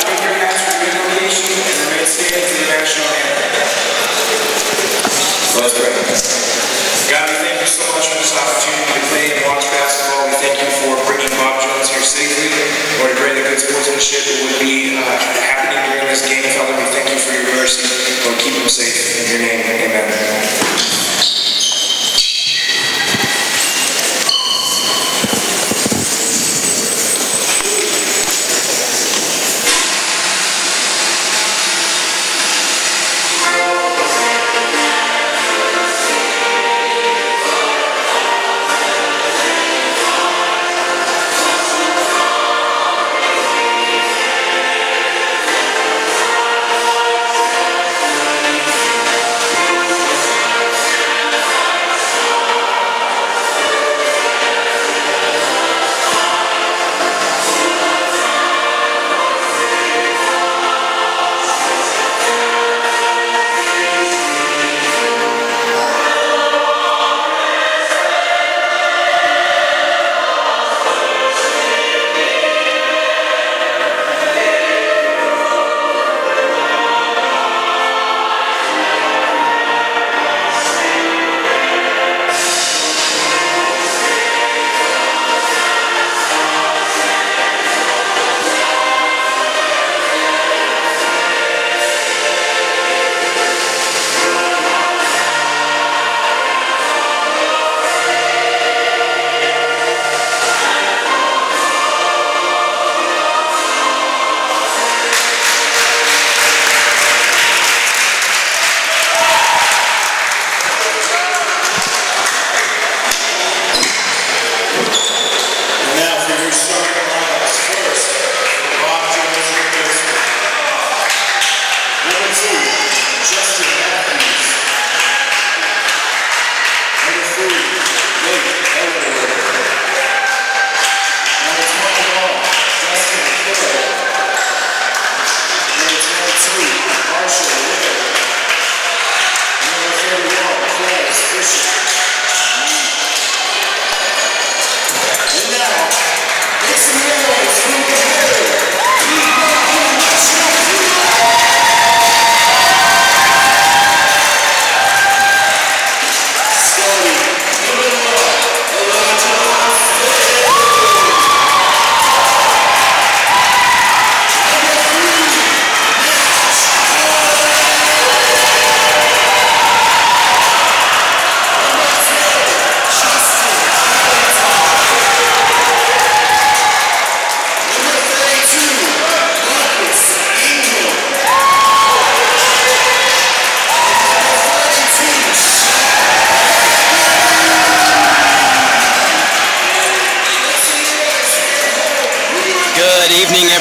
take your hats for the affiliation and remain standing to the national anthem. Let's pray. God, we thank you so much for this opportunity to play and watch basketball. We thank you for bringing Bob Jones here safely. Lord, I pray the good sportsmanship that would be happening during this game. Father, we thank you for your mercy. Lord, keep him safe. In your name, amen.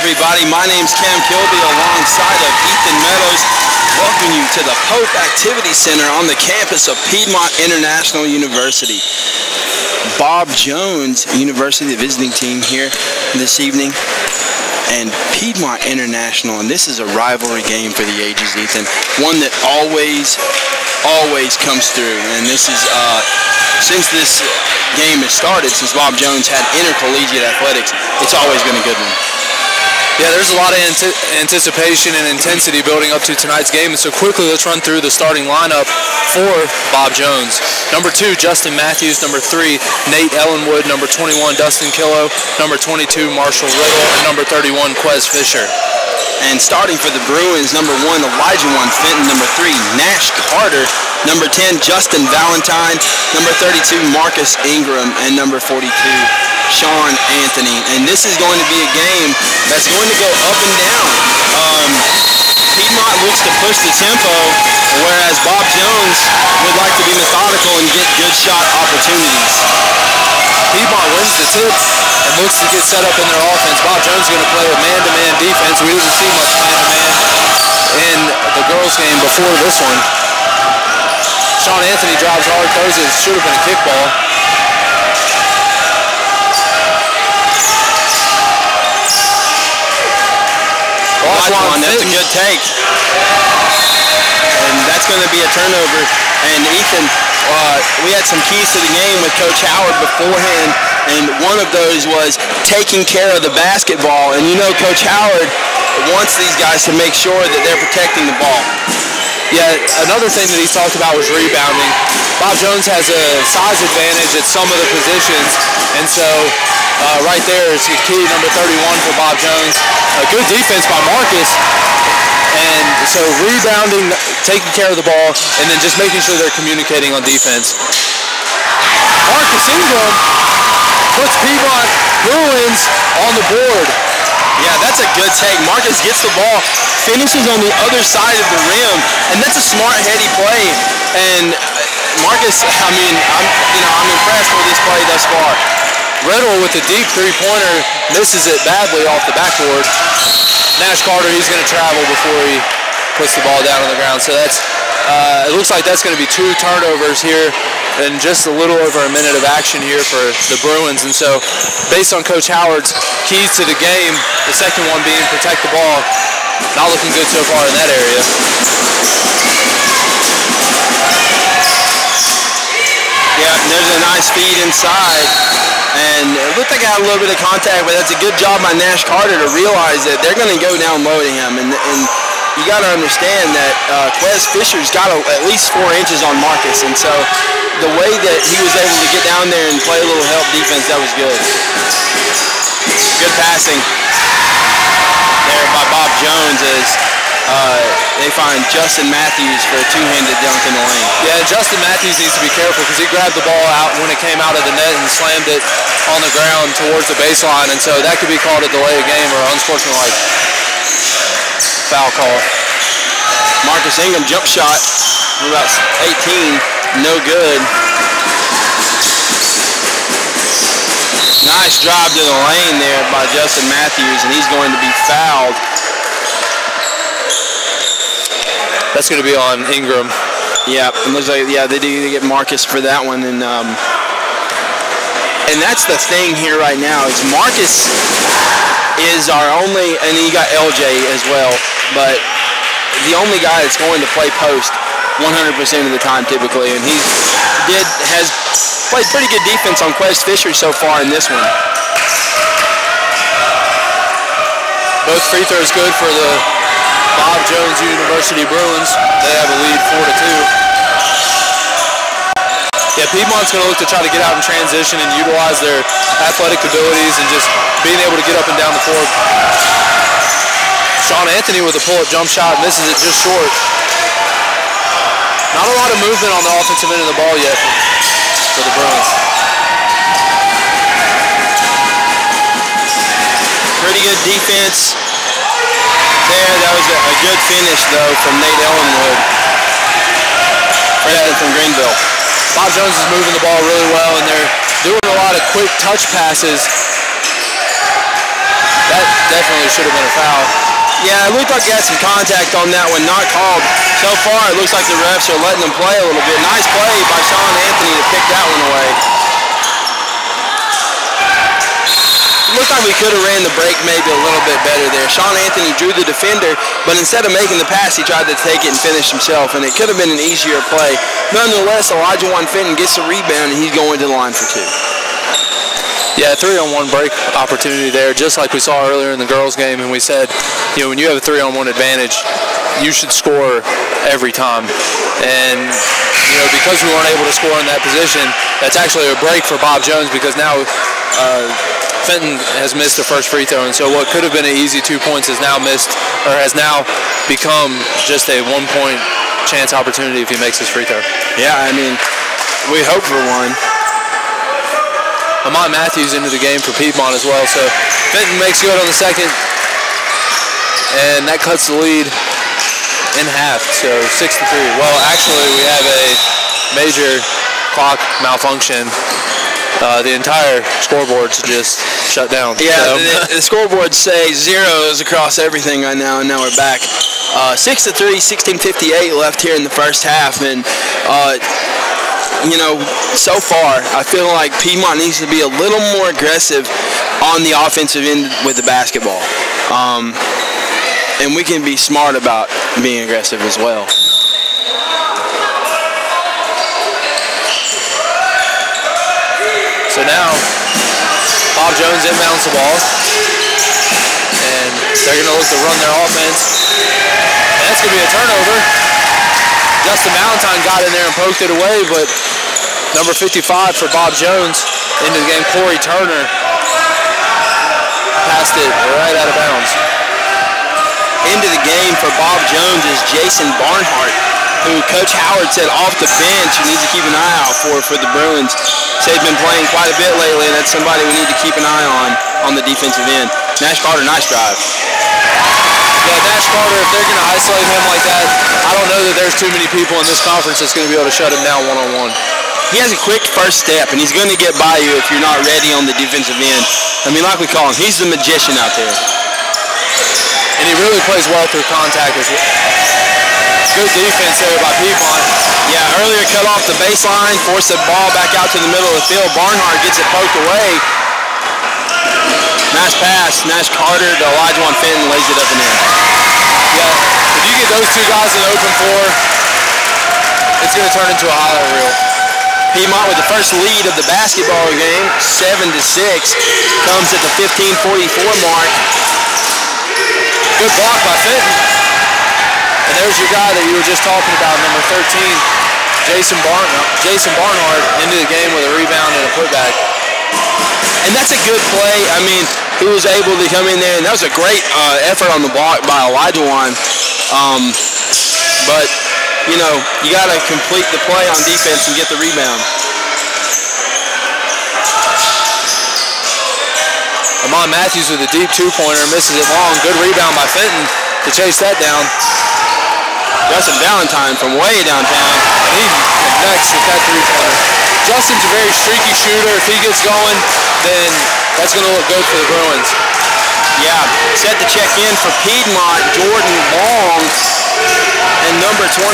Everybody, my name's Cam Kilby alongside of Ethan Meadows. Welcome you to the Pope Activity Center on the campus of Piedmont International University. Bob Jones University, the visiting team here this evening, and Piedmont International, and this is a rivalry game for the ages, Ethan. One that always comes through, and this is since this game has started, since Bob Jones had intercollegiate athletics, it's always been a good one. Yeah, there's a lot of anticipation and intensity building up to tonight's game, and so quickly let's run through the starting lineup for Bob Jones. Number 2, Justin Matthews. Number 3, Nate Ellenwood. Number 21, Dustin Killo. Number 22, Marshall Riddle. And number 31, Quez Fisher. And starting for the Bruins, number 1, Elijah Fenton. Number 3, Nash Carter. Number 10, Justin Valentine. Number 32, Marcus Ingram. And number 42, Sean Anthony. And this is going to be a game that's going to go up and down. Piedmont looks to push the tempo, whereas Bob Jones would like to be methodical and get good shot opportunities. Piedmont wins the tip and looks to get set up in their offense. Bob Jones is going to play a man-to-man defense. We didn't see much man-to-man in the girls' game before this one. Sean Anthony drives hard, throws it. Should have been a kickball. That's a good take. And that's going to be a turnover. And Ethan, we had some keys to the game with Coach Howard beforehand, and one of those was taking care of the basketball. And you know Coach Howard wants these guys to make sure that they're protecting the ball. Yeah, another thing that he talked about was rebounding. Bob Jones has a size advantage at some of the positions, and so right there is key number 31 for Bob Jones. A good defense by Marcus, and so rebounding, taking care of the ball, and then just making sure they're communicating on defense. Marcus Ingram puts Piedmont Bruins on the board. Yeah, that's a good take. Marcus gets the ball, finishes on the other side of the rim, and that's a smart, heady play. And Marcus, I mean, I'm impressed with this play thus far. Riddle with a deep three-pointer misses it badly off the backboard. Nash Carter, he's going to travel before he puts the ball down on the ground. So that's, it looks like that's going to be 2 turnovers here and just a little over a minute of action here for the Bruins. And so based on Coach Howard's keys to the game, the second one being protect the ball, not looking good so far in that area. Yeah, and there's a nice feed inside. And it looked like I had a little bit of contact, but that's a good job by Nash Carter to realize that they're going to go down low to him. And you got to understand that Quez Fisher's got at least 4 inches on Marcus. And so the way that he was able to get down there and play a little help defense, that was good. Good passing there by Bob Jones as they find Justin Matthews for a 2-handed dunk in the lane. Yeah, Justin Matthews needs to be careful because he grabbed the ball out when it came out of the net and slammed it on the ground towards the baseline, and so that could be called a delay of game or unsportsmanlike foul call. Marcus Ingram jump shot from about 18, no good. Nice drive to the lane there by Justin Matthews, and he's going to be fouled. That's going to be on Ingram. Yeah, it looks like they do get Marcus for that one, and that's the thing here right now is Marcus is our only, and you got LJ as well, but the only guy that's going to play post 100% of the time typically, and has played pretty good defense on Quez Fisher so far in this one. Both free throws good for the Bob Jones University Bruins. They have a lead 4-2. Yeah, Piedmont's going to look to try to get out in transition and utilize their athletic abilities and just being able to get up and down the court. Sean Anthony with a pull-up jump shot, misses it just short. Not a lot of movement on the offensive end of the ball yet for the Bruins. Pretty good defense there. That was a good finish, though, from Nate Ellenwood. Freshman from Greenville. Bob Jones is moving the ball really well, and they're doing a lot of quick touch passes. That definitely should have been a foul. Yeah, it looked like he had some contact on that one, not called. So far, it looks like the refs are letting them play a little bit. Nice play by Sean Anthony to pick that one away. It looked like we could have ran the break maybe a little bit better there. Sean Anthony drew the defender, but instead of making the pass, he tried to take it and finish himself, and it could have been an easier play. Nonetheless, Elijah Fenton gets the rebound, and he's going to the line for 2. Yeah, 3-on-1 break opportunity there, just like we saw earlier in the girls' game, and we said, when you have a 3-on-1 advantage, you should score every time. And, because we weren't able to score in that position, that's actually a break for Bob Jones because now Fenton has missed the first free throw, and so what could have been an easy 2 points has now become just a 1-point chance opportunity if he makes his free throw. Yeah, I mean, we hope for one. Amon Matthews into the game for Piedmont as well, so Fenton makes good on the second, and that cuts the lead in half, so 6-3. Well, actually, we have a major clock malfunction. The entire scoreboard's just shut down. Yeah, so. the scoreboards say zeros across everything right now, and now we're back. 6-3, 16:58 left here in the first half, and so far, I feel like Piedmont needs to be a little more aggressive on the offensive end with the basketball. And we can be smart about being aggressive as well. So now, Bob Jones inbounds the ball. And They're going to look to run their offense. And that's going to be a turnover. Justin Valentine got in there and poked it away, but number 55 for Bob Jones into the game, Corey Turner, passed it right out of bounds. Into the game for Bob Jones is Jason Barnhart, who Coach Howard said off the bench you need to keep an eye out for the Bruins. Said he's been playing quite a bit lately, and that's somebody we need to keep an eye on the defensive end. Nash Carter, nice drive. Yeah, Nash Carter, if they're going to isolate him like that, I don't know that there's too many people in this conference that's going to be able to shut him down one-on-one. He has a quick first step, and he's going to get by you if you're not ready on the defensive end. I mean, like we call him, he's the magician out there. And he really plays well through contact as well. Good defense there by Piedmont. Yeah, earlier cut off the baseline, forced the ball back out to the middle of the field. Barnhart gets it poked away. Nice pass. Nash Carter to Elijah Fenton, lays it up and in. Yeah, if you get those two guys in the open floor, it's going to turn into a highlight reel. Piedmont with the first lead of the basketball game, 7-6, comes at the 15:44 mark. Good block by Fenton. And there's your guy that you were just talking about, number 13, Jason Barnhart, into the game with a rebound and a putback. And that's a good play. I mean, he was able to come in there, and that was a great effort on the block by Elijah Wan. But, you know, you got to complete the play on defense and get the rebound. Amon Matthews with a deep two-pointer, misses it long. Good rebound by Fenton to chase that down. Justin Valentine from way downtown. And he connects with that three-pointer. Justin's a very streaky shooter. If he gets going, then that's going to look good for the Bruins. Yeah, set to check in for Piedmont, Jordan Long, and number 24,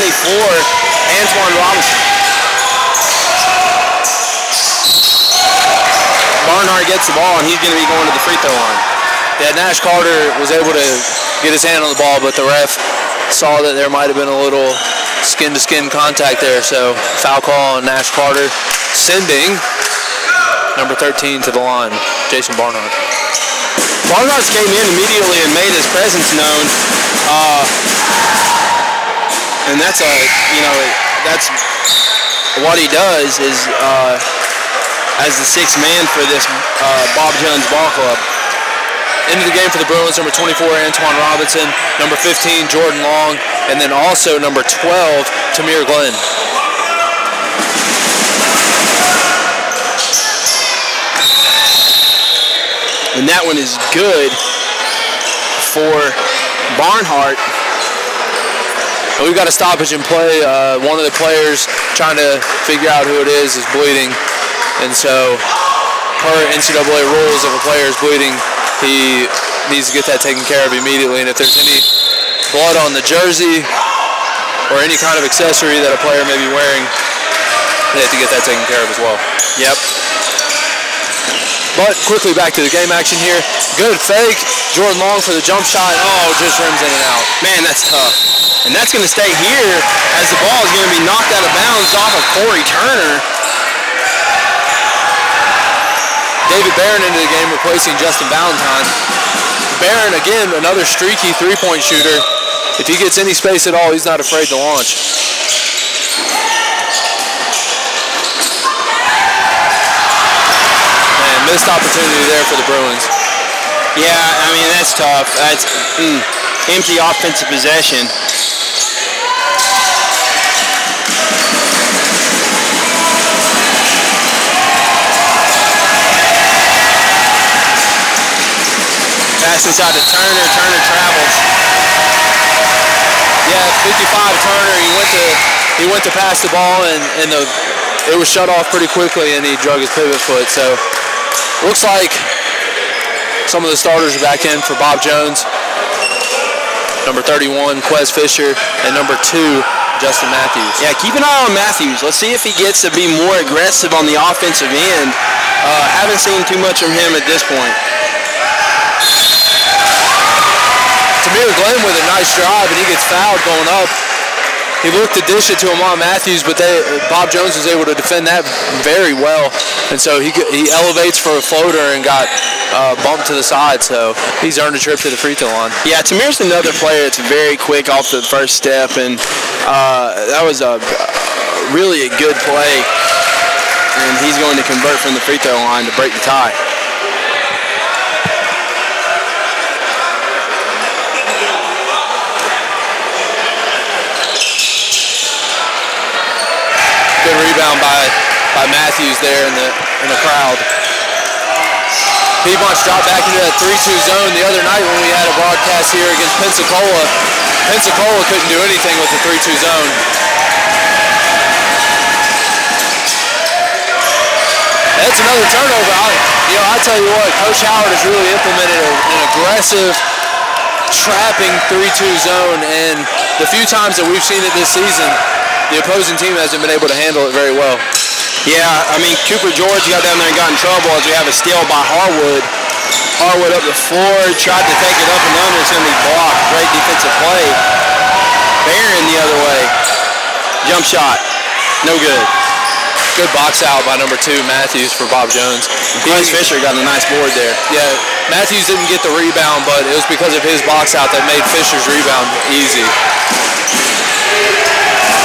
Antoine Robinson. Barnhart gets the ball, and he's going to be going to the free throw line. Yeah, Nash Carter was able to get his hand on the ball, but the ref saw that there might have been a little skin-to-skin contact there, so foul call on Nash Carter, sending number 13 to the line, Jason Barnhart. Barnhart came in immediately and made his presence known, and that's that's what he does is as the sixth man for this Bob Jones ball club. Into the game for the Bruins, number 24, Antoine Robinson, number 15, Jordan Long, and then also number 12, Tamir Glenn. And that one is good for Barnhart. We've got a stoppage in play. One of the players trying to figure out who it is bleeding. And so, per NCAA rules, if a player is bleeding, he needs to get that taken care of immediately. And if there's any blood on the jersey or any kind of accessory that a player may be wearing, they have to get that taken care of as well. Yep. But quickly back to the game action here. Good fake. Jordan Long for the jump shot. Oh, just rims in and out. Man, that's tough. And that's going to stay here as the ball is going to be knocked out of bounds off of Corey Turner. David Barron into the game, replacing Justin Valentine. Barron, again, another streaky three-point shooter. If he gets any space at all, he's not afraid to launch. Man, missed opportunity there for the Bruins. Yeah, I mean, that's tough. That's empty offensive possession. Pass inside to Turner. Turner travels. Yeah, 55 Turner. He went to pass the ball, and it was shut off pretty quickly, and he drug his pivot foot. So looks like some of the starters are back in for Bob Jones. Number 31, Quez Fisher, and number 2, Justin Matthews. Yeah, keep an eye on Matthews. Let's see if he gets to be more aggressive on the offensive end. Haven't seen too much from him at this point. Tamir Glenn with a nice drive, and he gets fouled going up. He looked to dish it to Amon Matthews, but Bob Jones was able to defend that very well. And so he elevates for a floater and got bumped to the side. So he's earned a trip to the free throw line. Yeah, Tamir's another player that's very quick off the first step, and that was really a good play. And he's going to convert from the free throw line to break the tie. Good rebound by Matthews there in the crowd. Piedmont's dropped back into that 3-2 zone. The other night when we had a broadcast here against Pensacola couldn't do anything with the 3-2 zone. That's another turnover. I tell you what, Coach Howard has really implemented an aggressive, trapping 3-2 zone, and the few times that we've seen it this season, the opposing team hasn't been able to handle it very well. Yeah, I mean, Cooper George got down there and got in trouble as we have a steal by Harwood. Harwood up the floor, tried to take it up and under. It's going to be blocked. Great defensive play. Barron the other way. Jump shot. No good. Good box out by number 2, Matthews, for Bob Jones. Quez Fisher got a nice board there. Yeah, Matthews didn't get the rebound, but it was because of his box out that made Fisher's rebound easy.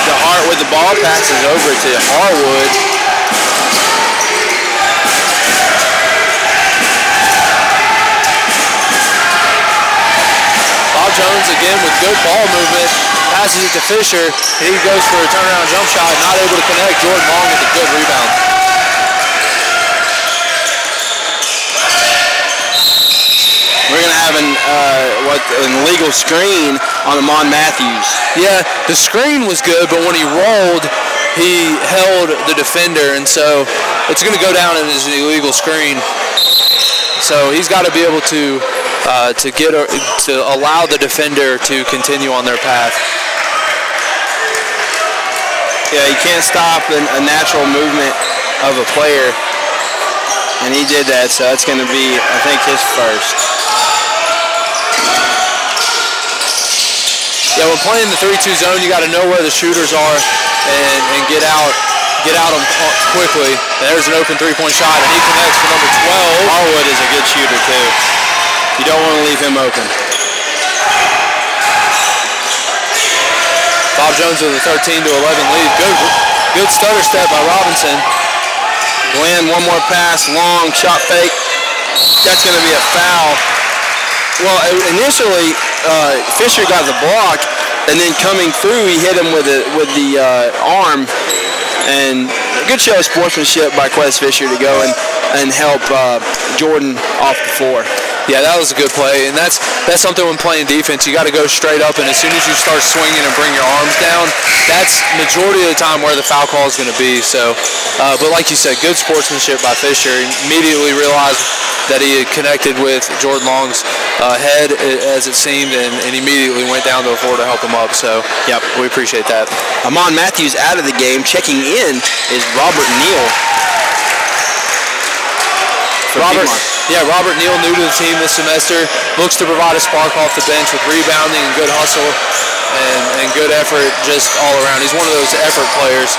DeHart with the ball passes over to Harwood. Bob Jones again with good ball movement, passes it to Fisher, and he goes for a turnaround jump shot, not able to connect. Jordan Long with a good rebound. We're going to have an illegal screen on Amon Matthews. Yeah, the screen was good, but when he rolled, he held the defender, and so it's going to go down as an illegal screen. So he's got to be able to allow the defender to continue on their path. Yeah, you can't stop a natural movement of a player, and he did that, so that's going to be, I think, his first. Yeah, when playing the 3-2 zone, you got to know where the shooters are and get out them quickly. There's an open three-point shot, and he connects for number 12. Harwood is a good shooter, too. You don't want to leave him open. Bob Jones with a 13-11 lead. Good stutter step by Robinson. Glenn, one more pass, long shot fake. That's going to be a foul. Well, initially, Fisher got the block, and then coming through, he hit him with the arm. And a good show of sportsmanship by Quez Fisher to go and help Jordan off the floor. Yeah, that was a good play, and that's something when playing defense. You got to go straight up, and as soon as you start swinging and bring your arms down, that's majority of the time where the foul call is going to be. So, but like you said, good sportsmanship by Fisher. Immediately realized that he had connected with Jordan Long's head, as it seemed, and immediately went down to the floor to help him up. So, yep, we appreciate that. Amon Matthews out of the game. Checking in is Robert Neal. Robert Neal, new to the team this semester, looks to provide a spark off the bench with rebounding and good hustle and good effort just all around. He's one of those effort players.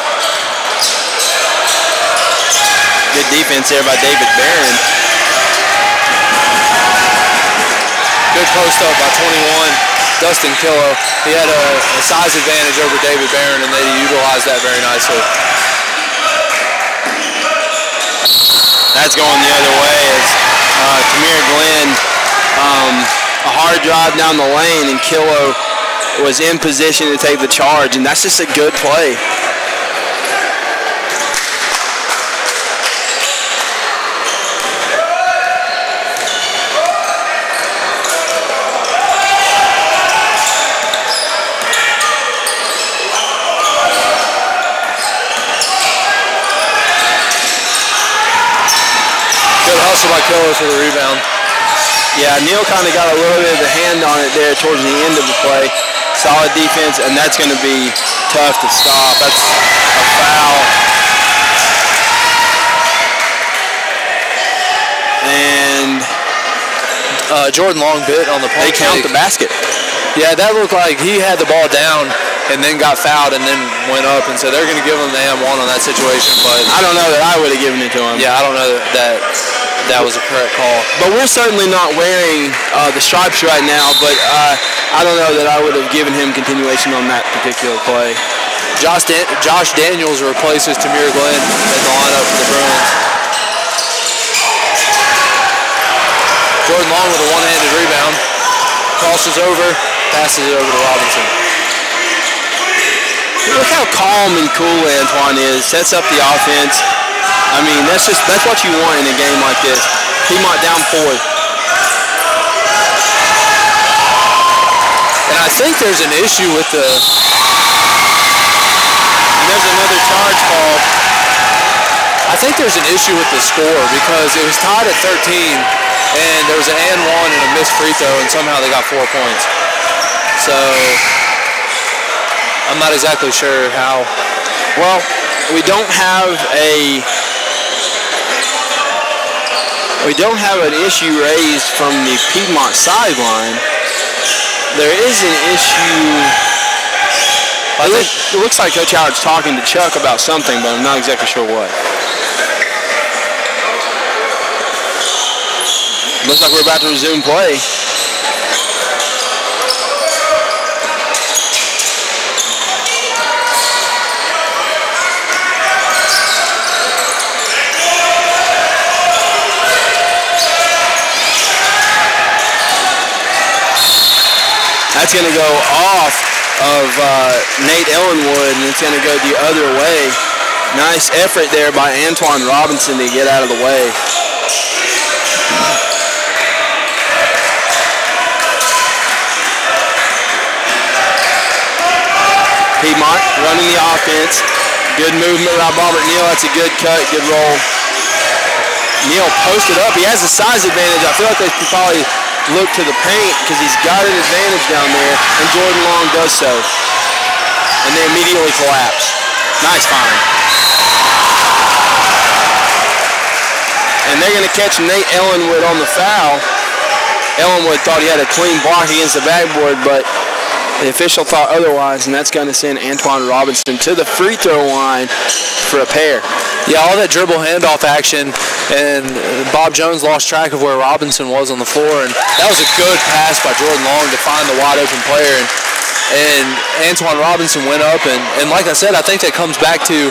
Good defense there by David Barron. Good post up by 21, Dustin Killo. He had a size advantage over David Barron, and they utilized that very nicely. That's going the other way as Tamir Glenn, a hard drive down the lane, and Killo was in position to take the charge, and that's just a good play. By Killo for the rebound. Yeah, Neal kind of got a little bit of the hand on it there towards the end of the play. Solid defense, and that's going to be tough to stop. That's a foul. And Jordan Long bit on the play. They count the basket. Yeah, that looked like he had the ball down, and then got fouled and then went up, and so they're going to give him the and one on that situation. But I don't know that I would have given it to him. yeah, I don't know that was a correct call. But we're certainly not wearing the stripes right now, but I don't know that I would have given him continuation on that particular play. Josh Daniels replaces Tamir Glenn in the lineup for the Bruins. Jordan Long with a one-handed rebound. Crosses over, passes it over to Robinson. Look how calm and cool Antoine is. Sets up the offense. I mean, that's what you want in a game like this. Piedmont down 4. And I think there's an issue with the... And there's another charge call. I think there's an issue with the score because it was tied at 13, and there was an and one and a missed free throw, and somehow they got 4 points. So I'm not exactly sure how. Well, we don't have an issue raised from the Piedmont sideline. There is an issue. It looks like Coach Howard's talking to Chuck about something, but I'm not exactly sure what. Looks like we're about to resume play. That's going to go off of Nate Ellenwood, and it's going to go the other way. Nice effort there by Antoine Robinson to get out of the way. Piedmont running the offense. Good movement by Robert Neal. That's a good cut, good roll. Neal posted up. He has a size advantage. I feel like they could probably look to the paint because he's got an advantage down there, and Jordan Long does so. And they immediately collapse. Nice find. And they're going to catch Nate Ellenwood on the foul. Ellenwood thought he had a clean block against the backboard, but the official thought otherwise, and that's going to send Antoine Robinson to the free throw line for a pair. Yeah, all that dribble handoff action, and Bob Jones lost track of where Robinson was on the floor, and that was a good pass by Jordan Long to find the wide open player, and Antoine Robinson went up, and like I said, I think that comes back to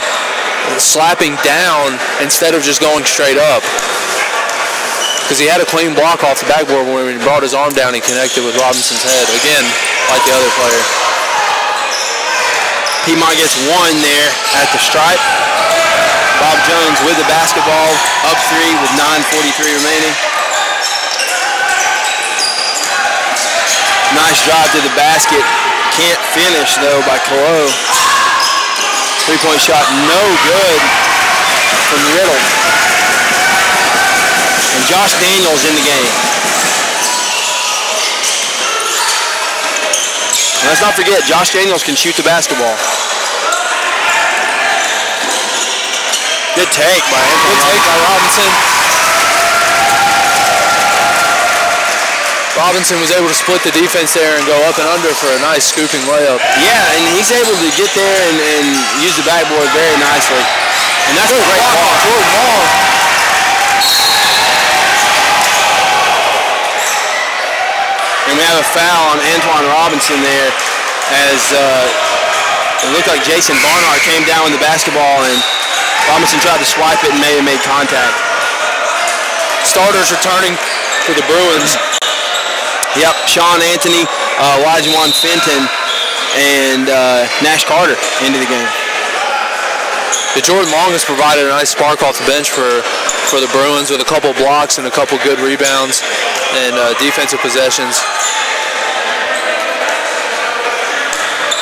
slapping down instead of just going straight up. Because he had a clean block off the backboard when he brought his arm down, he connected with Robinson's head. Again, like the other player. Piedmont gets one there at the stripe. Bob Jones with the basketball, up 3 with 9:43 remaining. Nice drive to the basket. Can't finish though by Colo. 3-point shot, no good from Riddle. And Josh Daniels in the game. And let's not forget, Josh Daniels can shoot the basketball. Good take by Antoine. Good take by Robinson. Robinson was able to split the defense there and go up and under for a nice scooping layup. Yeah, and he's able to get there and use the backboard very nicely. And that's a great ball. Jordan Long. And we have a foul on Antoine Robinson there as it looked like Jason Barnhart came down with the basketball and Robinson tried to swipe it and made contact. Starters returning for the Bruins. Yep, Sean Anthony, Elijah Fenton, and Nash Carter into the game. Jordan Long has provided a nice spark off the bench for the Bruins with a couple blocks and a couple good rebounds and defensive possessions.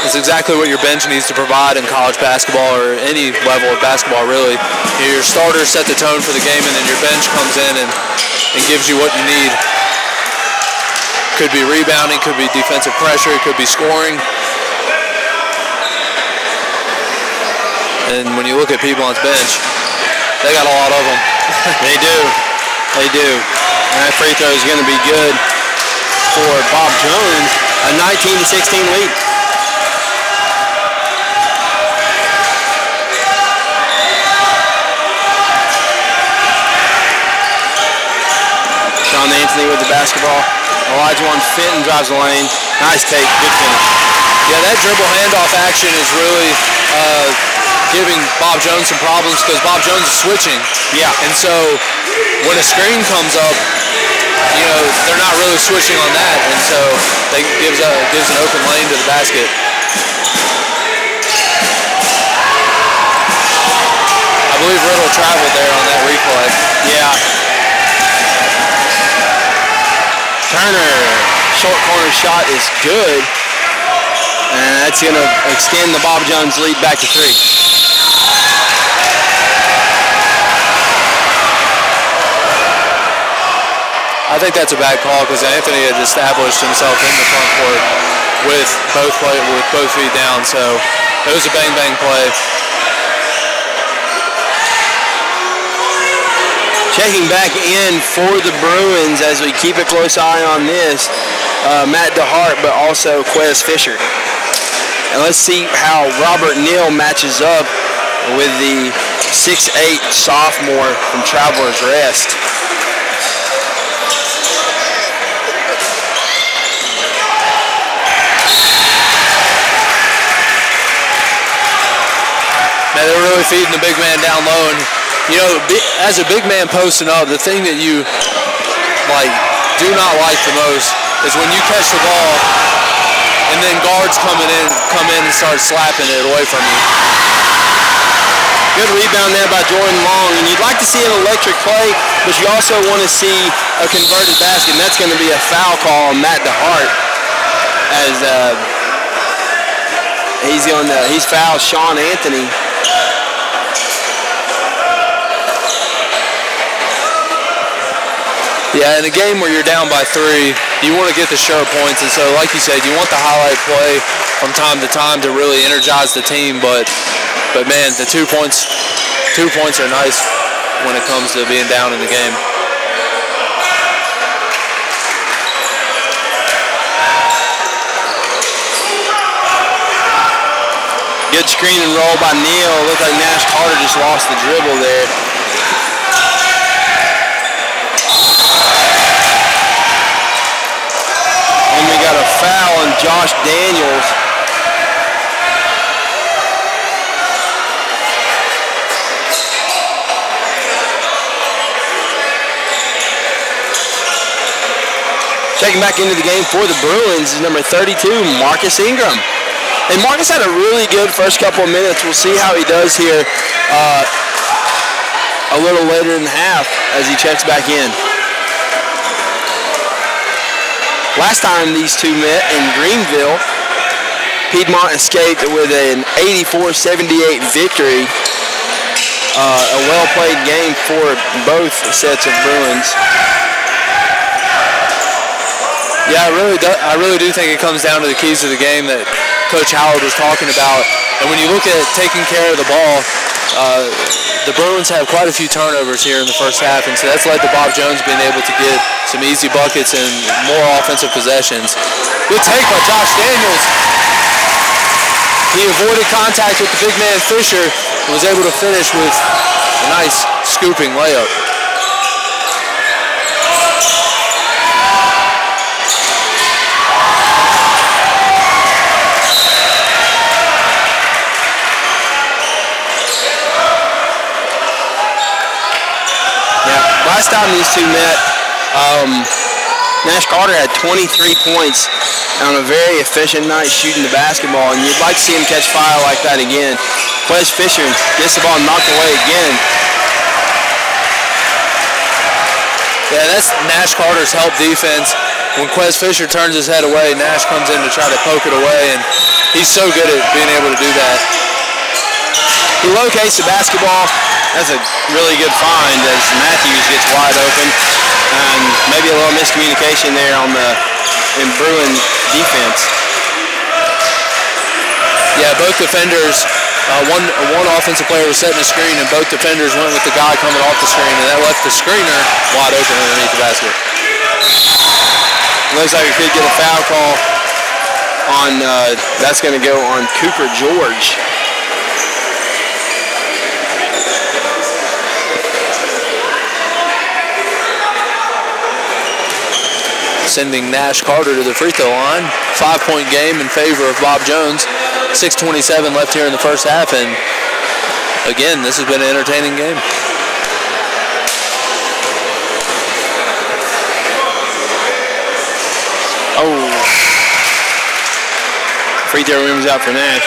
It's exactly what your bench needs to provide in college basketball or any level of basketball, really. Your starters set the tone for the game, and then your bench comes in and gives you what you need. Could be rebounding, could be defensive pressure, it could be scoring. And when you look at Piedmont's bench, they got a lot of them. They do. They do. And that free throw is going to be good for Bob Jones. A 19-16 lead. Sean Anthony with the basketball. Elijah Fenton drives the lane. Nice take, good finish. Yeah, that dribble handoff action is really giving Bob Jones some problems because Bob Jones is switching. Yeah. And so when a screen comes up, you know, they're not really switching on that, and so they gives an open lane to the basket. I believe Riddle traveled there on that replay. Yeah. Turner, short corner shot is good. And that's going to extend the Bob Jones lead back to 3. I think that's a bad call because Anthony had established himself in the front court with both feet down. So it was a bang-bang play. Checking back in for the Bruins as we keep a close eye on this, Matt DeHart, but also Quez Fisher. And let's see how Robert Neal matches up with the 6'8" sophomore from Travelers Rest. Man, they're really feeding the big man down low, and you know, as a big man posting up, the thing that you do not like the most is when you catch the ball and then guards come in and start slapping it away from you. Good rebound there by Jordan Long, and you'd like to see an electric play, but you also want to see a converted basket, and that's going to be a foul call on Matt DeHart as he's fouled Sean Anthony. Yeah, in a game where you're down by 3, you want to get the sure points, and so like you said, you want the highlight play from time to time to really energize the team, but man, the 2 points are nice when it comes to being down in the game. Good screen and roll by Neal. Looked like Nash Carter just lost the dribble there. And we got a foul on Josh Daniels. Checking back into the game for the Bruins is number 32, Marcus Ingram. And Marcus had a really good first couple of minutes. We'll see how he does here a little later in the half as he checks back in. Last time these two met in Greenville, Piedmont escaped with an 84-78 victory. A well-played game for both sets of Bruins. Yeah, I really do think it comes down to the keys of the game that Coach Howard was talking about. And when you look at taking care of the ball, the Bruins have quite a few turnovers here in the first half, and so that's led to Bob Jones being able to get some easy buckets and more offensive possessions. Good take by Josh Daniels. He avoided contact with the big man Fisher and was able to finish with a nice scooping layup. Last time these two met, Nash Carter had 23 points on a very efficient night shooting the basketball, and you'd like to see him catch fire like that again. Quez Fisher gets the ball knocked away again. Yeah, that's Nash Carter's help defense. When Quez Fisher turns his head away, Nash comes in to try to poke it away, and he's so good at being able to do that. He locates the basketball. That's a really good find as Matthews gets wide open. And maybe a little miscommunication there in Bruin defense. Yeah, both defenders, one offensive player was setting a screen, and both defenders went with the guy coming off the screen, and that left the screener wide open underneath the basket. Looks like we could get a foul call on, that's going to go on Cooper George. sending Nash Carter to the free throw line. 5-point game in favor of Bob Jones. 6:27 left here in the first half, and again, this has been an entertaining game. Oh. Free throw room's out for Nash.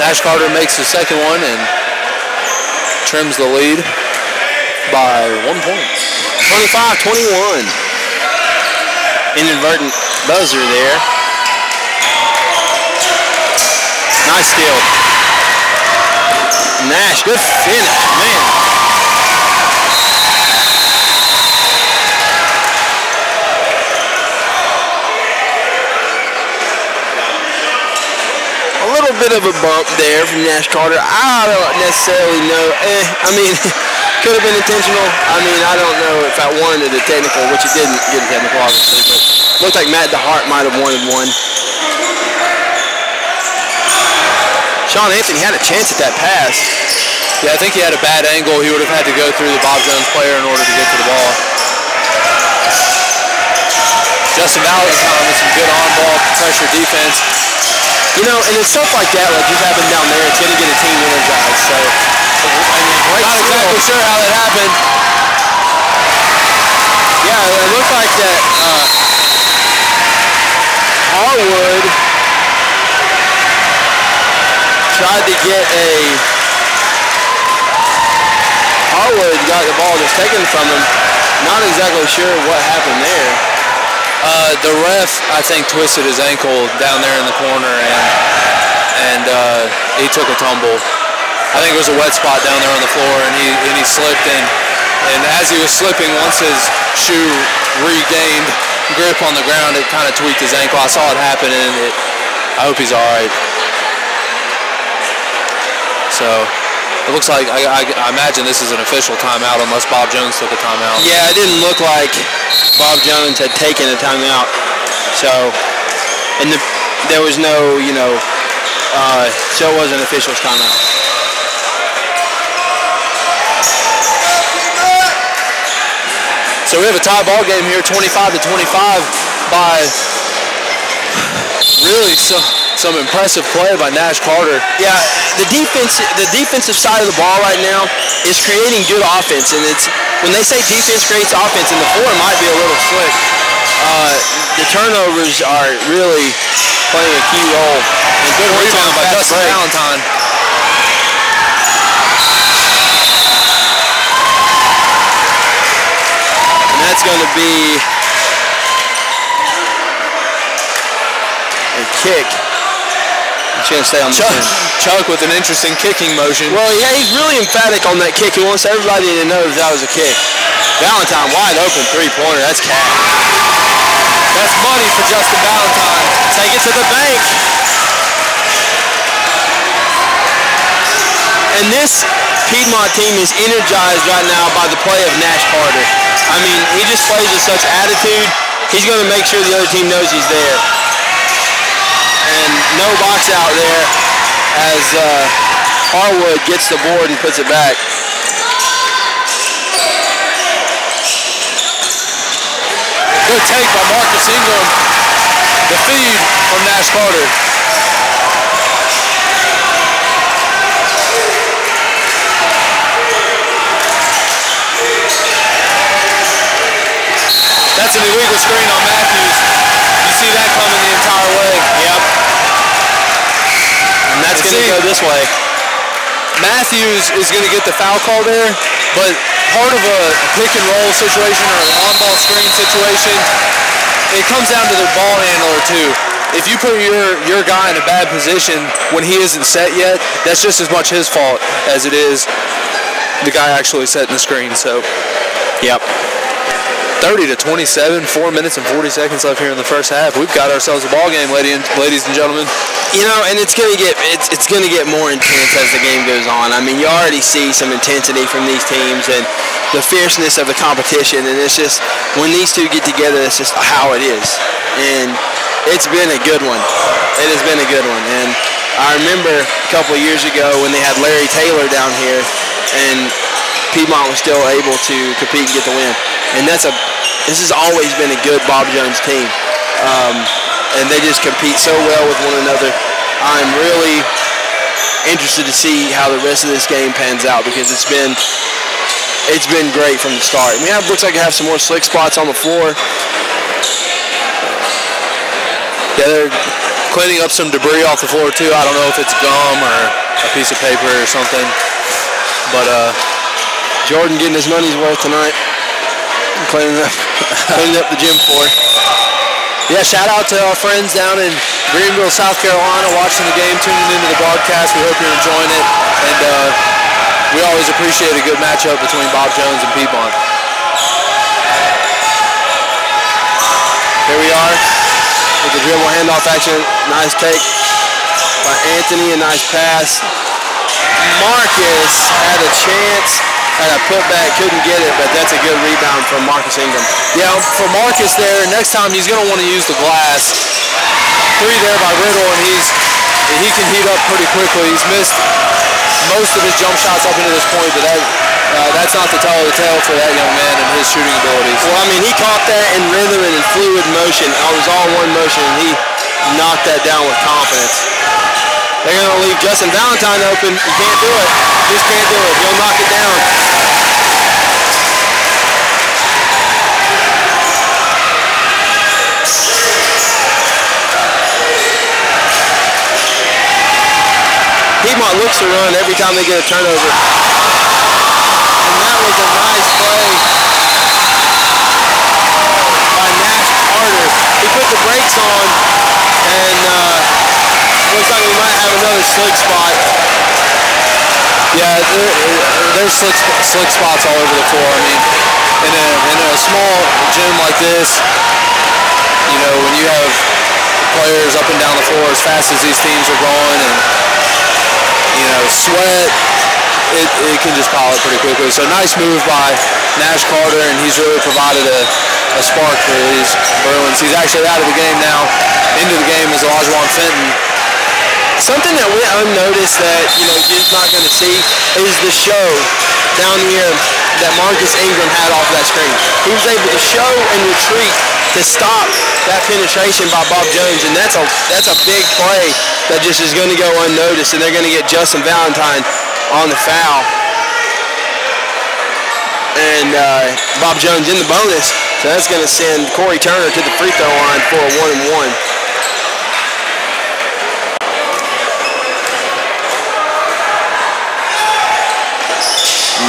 Nash Carter makes the second one and trims the lead by 1 point. 25-21. Inadvertent buzzer there. Nice steal. Nash, good finish, man. A little bit of a bump there from Nash Carter. I don't necessarily know. I mean, could have been intentional. I mean, I don't know if I wanted a technical, which it didn't get a technical, obviously, but looked like Matt DeHart might have wanted one. Sean Anthony had a chance at that pass. Yeah, I think he had a bad angle. He would have had to go through the Bob Jones player in order to get to the ball. Justin Valentine with some good on-ball pressure defense. You know, and it's stuff like that, like just happened down there, it's going to get a team energized. So, I mean, not exactly sure how that happened. Yeah, it looked like that Harwood tried to get a... Harwood got the ball just taken from him. Not exactly sure what happened there. The ref, I think, twisted his ankle down there in the corner, and he took a tumble. I think it was a wet spot down there on the floor, and he slipped. And as he was slipping, once his shoe regained grip on the ground, it kind of tweaked his ankle. I saw it happen, and I hope he's all right. So it looks like I imagine this is an official timeout, unless Bob Jones took a timeout. Yeah, it didn't look like Bob Jones had taken a timeout. So, and there was no, so it was an official's timeout. So we have a tie ball game here, 25-25, by really some impressive play by Nash Carter. Yeah, the defensive side of the ball right now is creating good offense, and it's when they say defense creates offense, and the floor might be a little slick. The turnovers are really playing a key role. And good rebound by Justin Valentine. And that's going to be a kick. Chance to stay on the team. Chuck with an interesting kicking motion. Well, yeah, he's really emphatic on that kick. He wants everybody to know that was a kick. Valentine wide open three-pointer. That's cat. That's money for Justin Valentine. Take it to the bank. And this Piedmont team is energized right now by the play of Nash Carter. I mean, he just plays with such attitude. He's going to make sure the other team knows he's there. And no box out there as Harwood gets the board and puts it back. Good take by Marcus Ingram. The feed from Nash Carter. That's an illegal screen on Matthews. You see that coming the entire way. Yep. And that's going to go this way. Matthews is going to get the foul call there, but part of a pick and roll situation or an on-ball screen situation, it comes down to the ball handler too. If you put your guy in a bad position when he isn't set yet, that's just as much his fault as it is the guy actually setting the screen. So, yep. 30-27, 4 minutes and 40 seconds left here in the first half. We've got ourselves a ball game, ladies and gentlemen. You know, and it's gonna get more intense as the game goes on. I mean, you already see some intensity from these teams and the fierceness of the competition, and it's just when these two get together, it's just how it is. And it's been a good one. It has been a good one. And I remember a couple of years ago when they had Larry Taylor down here, and Piedmont was still able to compete and get the win. And this has always been a good Bob Jones team. And they just compete so well with one another. I'm really interested to see how the rest of this game pans out because it's been great from the start. Looks like I have some more slick spots on the floor. Yeah, they're cleaning up some debris off the floor too. I don't know if it's gum or a piece of paper or something. But Jordan getting his money's worth tonight. Cleaning up the gym floor. Yeah, shout out to our friends down in Greenville, South Carolina, watching the game, tuning into the broadcast. We hope you're enjoying it. And we always appreciate a good matchup between Bob Jones and Piedmont. Here we are with the dribble handoff action. Nice take by Anthony, a nice pass. Marcus had a chance at a putback, couldn't get it, but that's a good rebound from Marcus Ingram. Yeah, for Marcus there, next time he's going to want to use the glass. 3 there by Riddle, and he can heat up pretty quickly. He's missed most of his jump shots up into this point, but that's not the tell of the tale for that young man and his shooting abilities. Well, I mean, he caught that in rhythm and in fluid motion. It was all one motion, and he knocked that down with confidence. They're going to leave Justin Valentine open. He can't do it. Just can't do it. He'll knock it down. Piedmont looks to run every time they get a turnover. And that was a nice play by Nash Carter. He put the brakes on, and looks like we might have another slick spot. Yeah, there's slick spots all over the floor. I mean, in a small gym like this, you know, when you have players up and down the floor as fast as these teams are going, and you know, sweat, it can just pile up pretty quickly. So nice move by Nash Carter, and he's really provided a spark for these Bruins. He's actually out of the game now. Into the game is Olajuwon Fenton. Something that went unnoticed that, you know, you're not going to see is the show down here that Marcus Ingram had off that screen. He was able to show and retreat to stop that penetration by Bob Jones, and that's a big play that just is going to go unnoticed, and they're going to get Justin Valentine on the foul. And Bob Jones in the bonus, so that's going to send Corey Turner to the free throw line for a 1-and-1.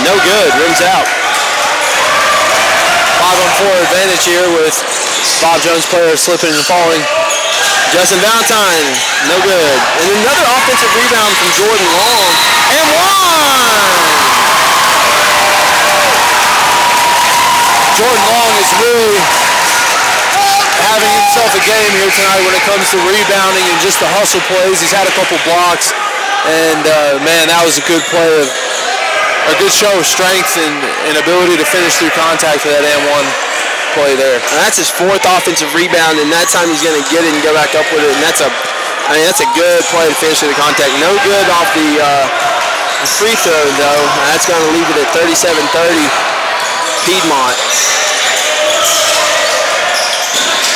No good, rims out. 5-on-4 advantage here with Bob Jones players slipping and falling. Justin Valentine, no good. And another offensive rebound from Jordan Long, and one! Jordan Long is really having himself a game here tonight when it comes to rebounding and just the hustle plays. He's had a couple blocks, and man, that was a good play of a good show of strength and ability to finish through contact for that and-one play there. And that's his 4th offensive rebound, and that time he's going to get it and go back up with it. And that's a good play to finish through the contact. No good off the free throw though. That's going to leave it at 37-30 Piedmont.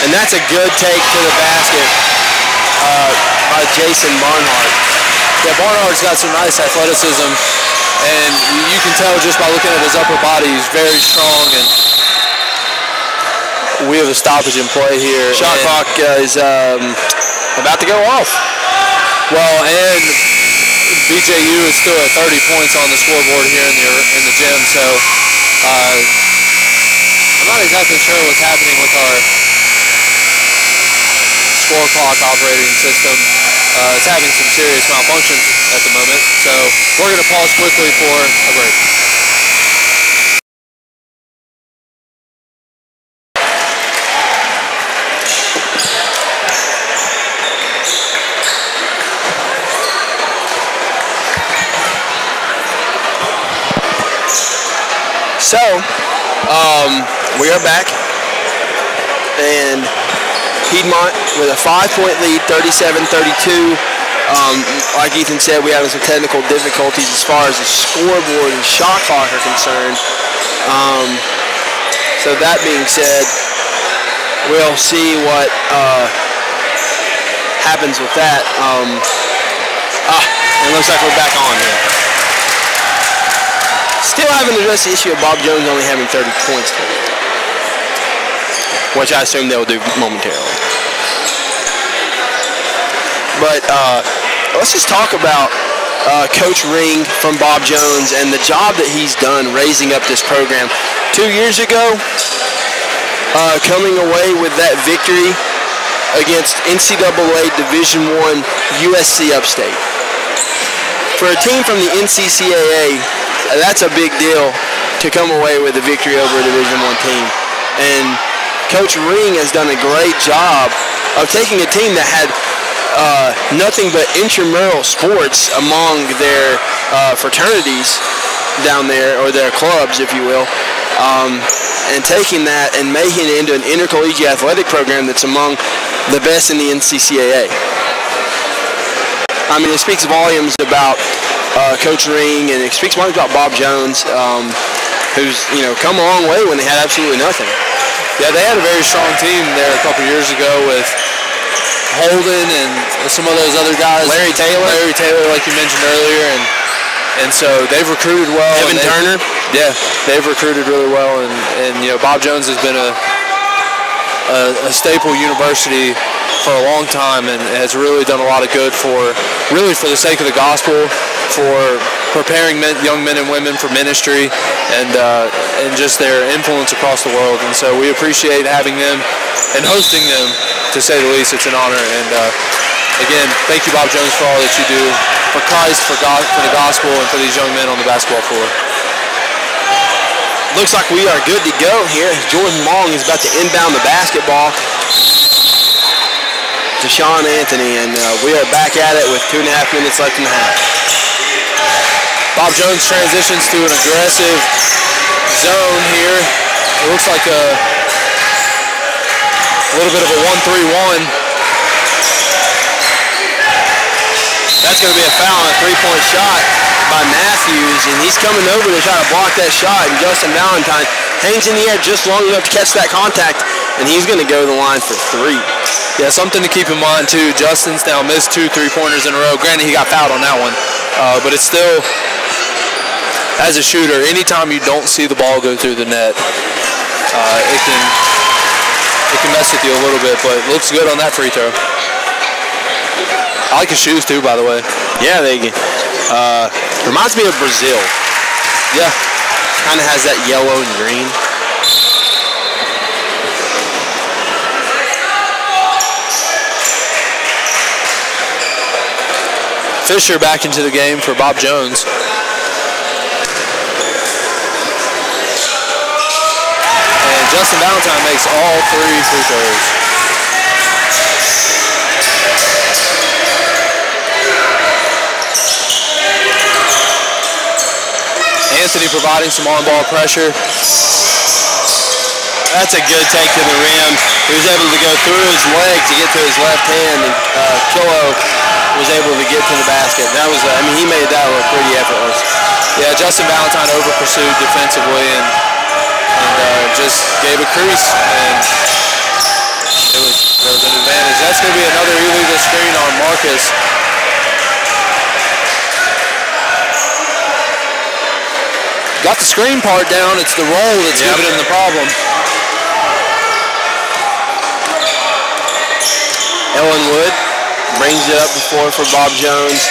And that's a good take to the basket by Jason Barnhart. Yeah, Barnhart's got some nice athleticism. And you can tell just by looking at his upper body, he's very strong, and we have a stoppage in play here. Shot clock is about to go off. Well, and BJU is still at 30 points on the scoreboard here in the gym, so I'm not exactly sure what's happening with our score clock operating system. It's having some serious malfunctions at the moment, so we're going to pause quickly for a break. So, we are back, and Piedmont with a 5-point lead, 37-32. Like Ethan said, we having some technical difficulties as far as the scoreboard and shot clock are concerned. So that being said, we'll see what happens with that. It looks like we're back on here. Still haven't addressed the issue of Bob Jones only having 30 points today, which I assume they'll do momentarily. But let's just talk about Coach Ring from Bob Jones and the job that he's done raising up this program. 2 years ago, coming away with that victory against NCAA Division I USC Upstate. For a team from the NCCAA, that's a big deal to come away with a victory over a Division I team. And Coach Ring has done a great job of taking a team that had nothing but intramural sports among their fraternities down there, or their clubs, if you will, and taking that and making it into an intercollegiate athletic program that's among the best in the NCCAA. I mean, it speaks volumes about Coach Ring, and it speaks volumes about Bob Jones, who's come a long way when they had absolutely nothing. Yeah, they had a very strong team there a couple years ago with Holden and some of those other guys. Larry Taylor, like you mentioned earlier, and so they've recruited well. Evan Turner. Yeah, they've recruited really well, and Bob Jones has been a staple university for a long time, and has really done a lot of good for the sake of the gospel, for preparing young men and women for ministry, and just their influence across the world. And so we appreciate having them and hosting them, to say the least. It's an honor. And again, thank you, Bob Jones, for all that you do for Christ, for God, for the gospel, and for these young men on the basketball floor. Looks like we are good to go here. Jordan Long is about to inbound the basketball to Sean Anthony, and we are back at it with 2.5 minutes left in the half. Bob Jones transitions to an aggressive zone here. It looks like a little bit of a 1-3-1. That's going to be a foul on a three-point shot by Matthews, and he's coming over to try to block that shot, and Justin Valentine hangs in the air just long enough to catch that contact, and he's going to go to the line for 3. Yeah, something to keep in mind too. Justin's now missed 2 3-pointers in a row. Granted, he got fouled on that one, but it's still, as a shooter, anytime you don't see the ball go through the net, it can mess with you a little bit, but it looks good on that free throw. I like his shoes too, by the way. Yeah, they reminds me of Brazil. Yeah, kind of has that yellow and green. Fisher back into the game for Bob Jones. And Justin Valentine makes all 3 free throws. Anthony providing some on-ball pressure. That's a good take to the rim. He was able to go through his leg to get to his left hand, and Kilo was able to get to the basket. That was, he made that look pretty effortless. Yeah, Justin Valentine over-pursued defensively and just gave a crease, and there was an advantage. That's going to be another illegal screen on Marcus. Got the screen part down. It's the roll that's giving him the problem. Ellen Wood brings it up before for Bob Jones,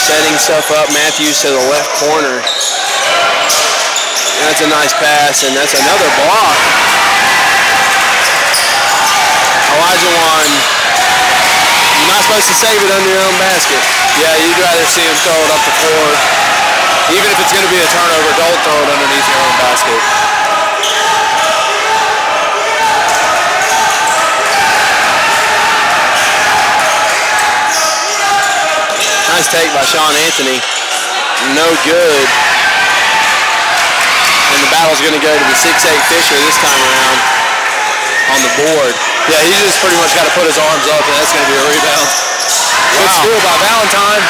setting stuff up. Matthews to the left corner. That's a nice pass, and that's another block. Elijah Wan, you're not supposed to save it under your own basket. Yeah, you'd rather see him throw it up the floor. Even if it's going to be a turnover, don't throw it underneath your own basket. Nice take by Sean Anthony. No good. And the the battle's going to go to the 6'8 Fisher this time around on the board. Yeah, he just pretty much got to put his arms up, and that's going to be a rebound. Good steal by Valentine.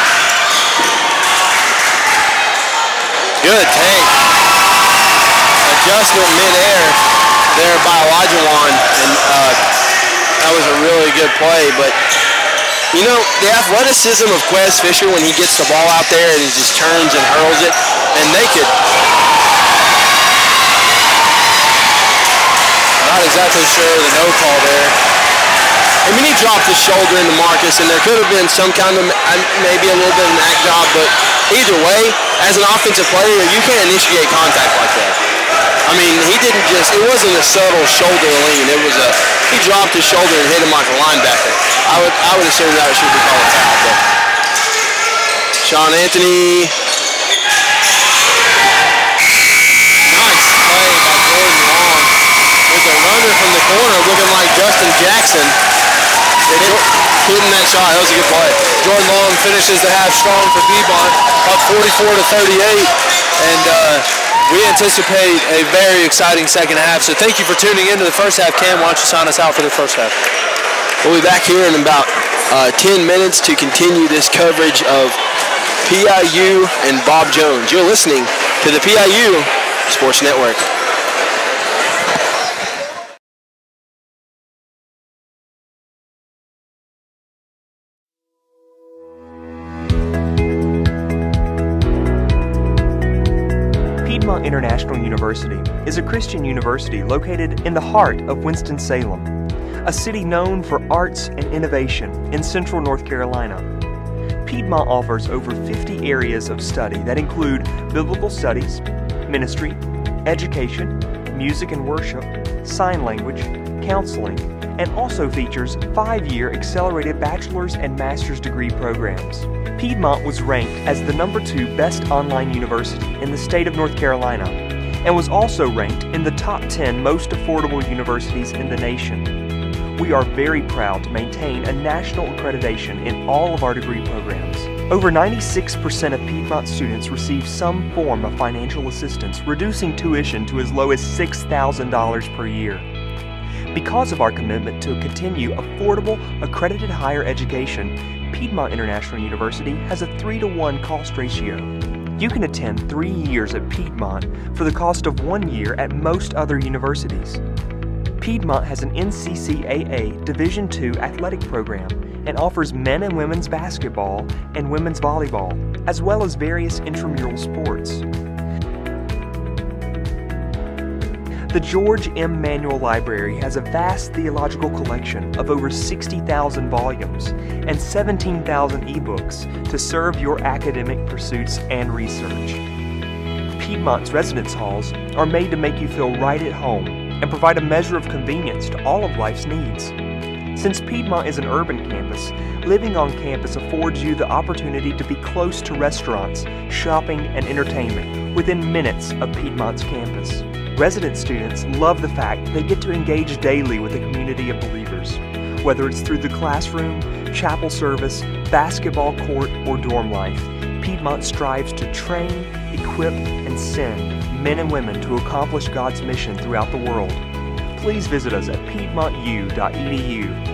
Good take. Adjustment mid-air there by Olajuwon, and that was a really good play. But, you know, the athleticism of Quez Fisher when he gets the ball out there and he just turns and hurls it, and they could... Not exactly sure the no call there. I mean, he dropped his shoulder into Marcus, and there could have been some kind of, maybe a little bit of an act job, but either way, as an offensive player, you can't initiate contact like that. I mean, he didn't just, it wasn't a subtle shoulder lean. It was a, he dropped his shoulder and hit him like a linebacker. I would assume that should be called a foul, but Sean Anthony. Nice play by Jordan Long. With a runner from the corner looking like Justin Jackson. Hitting that shot. That was a good play. Jordan Long finishes the half strong for Piedmont, up 44-38, and we anticipate a very exciting second half. So thank you for tuning in to the first half. Cam, why don't you sign us out for the first half? We'll be back here in about 10 minutes to continue this coverage of PIU and Bob Jones. You're listening to the PIU Sports Network. Piedmont International University is a Christian university located in the heart of Winston-Salem, a city known for arts and innovation in central North Carolina. Piedmont offers over 50 areas of study that include biblical studies, ministry, education, music and worship, sign language, counseling, and also features 5-year accelerated bachelor's and master's degree programs. Piedmont was ranked as the #2 best online university in the state of North Carolina and was also ranked in the top 10 most affordable universities in the nation. We are very proud to maintain a national accreditation in all of our degree programs. Over 96% of Piedmont students receive some form of financial assistance, reducing tuition to as low as $6,000 per year. Because of our commitment to continue affordable, accredited higher education, Piedmont International University has a 3-to-1 cost ratio. You can attend 3 years at Piedmont for the cost of 1 year at most other universities. Piedmont has an NCCAA Division II athletic program and offers men and women's basketball and women's volleyball, as well as various intramural sports. The George M. Manual Library has a vast theological collection of over 60,000 volumes and 17,000 ebooks to serve your academic pursuits and research. Piedmont's residence halls are made to make you feel right at home and provide a measure of convenience to all of life's needs. Since Piedmont is an urban campus, living on campus affords you the opportunity to be close to restaurants, shopping, and entertainment within minutes of Piedmont's campus. Resident students love the fact they get to engage daily with a community of believers. Whether it's through the classroom, chapel service, basketball court, or dorm life, Piedmont strives to train, equip, and send men and women to accomplish God's mission throughout the world. Please visit us at piedmontu.edu.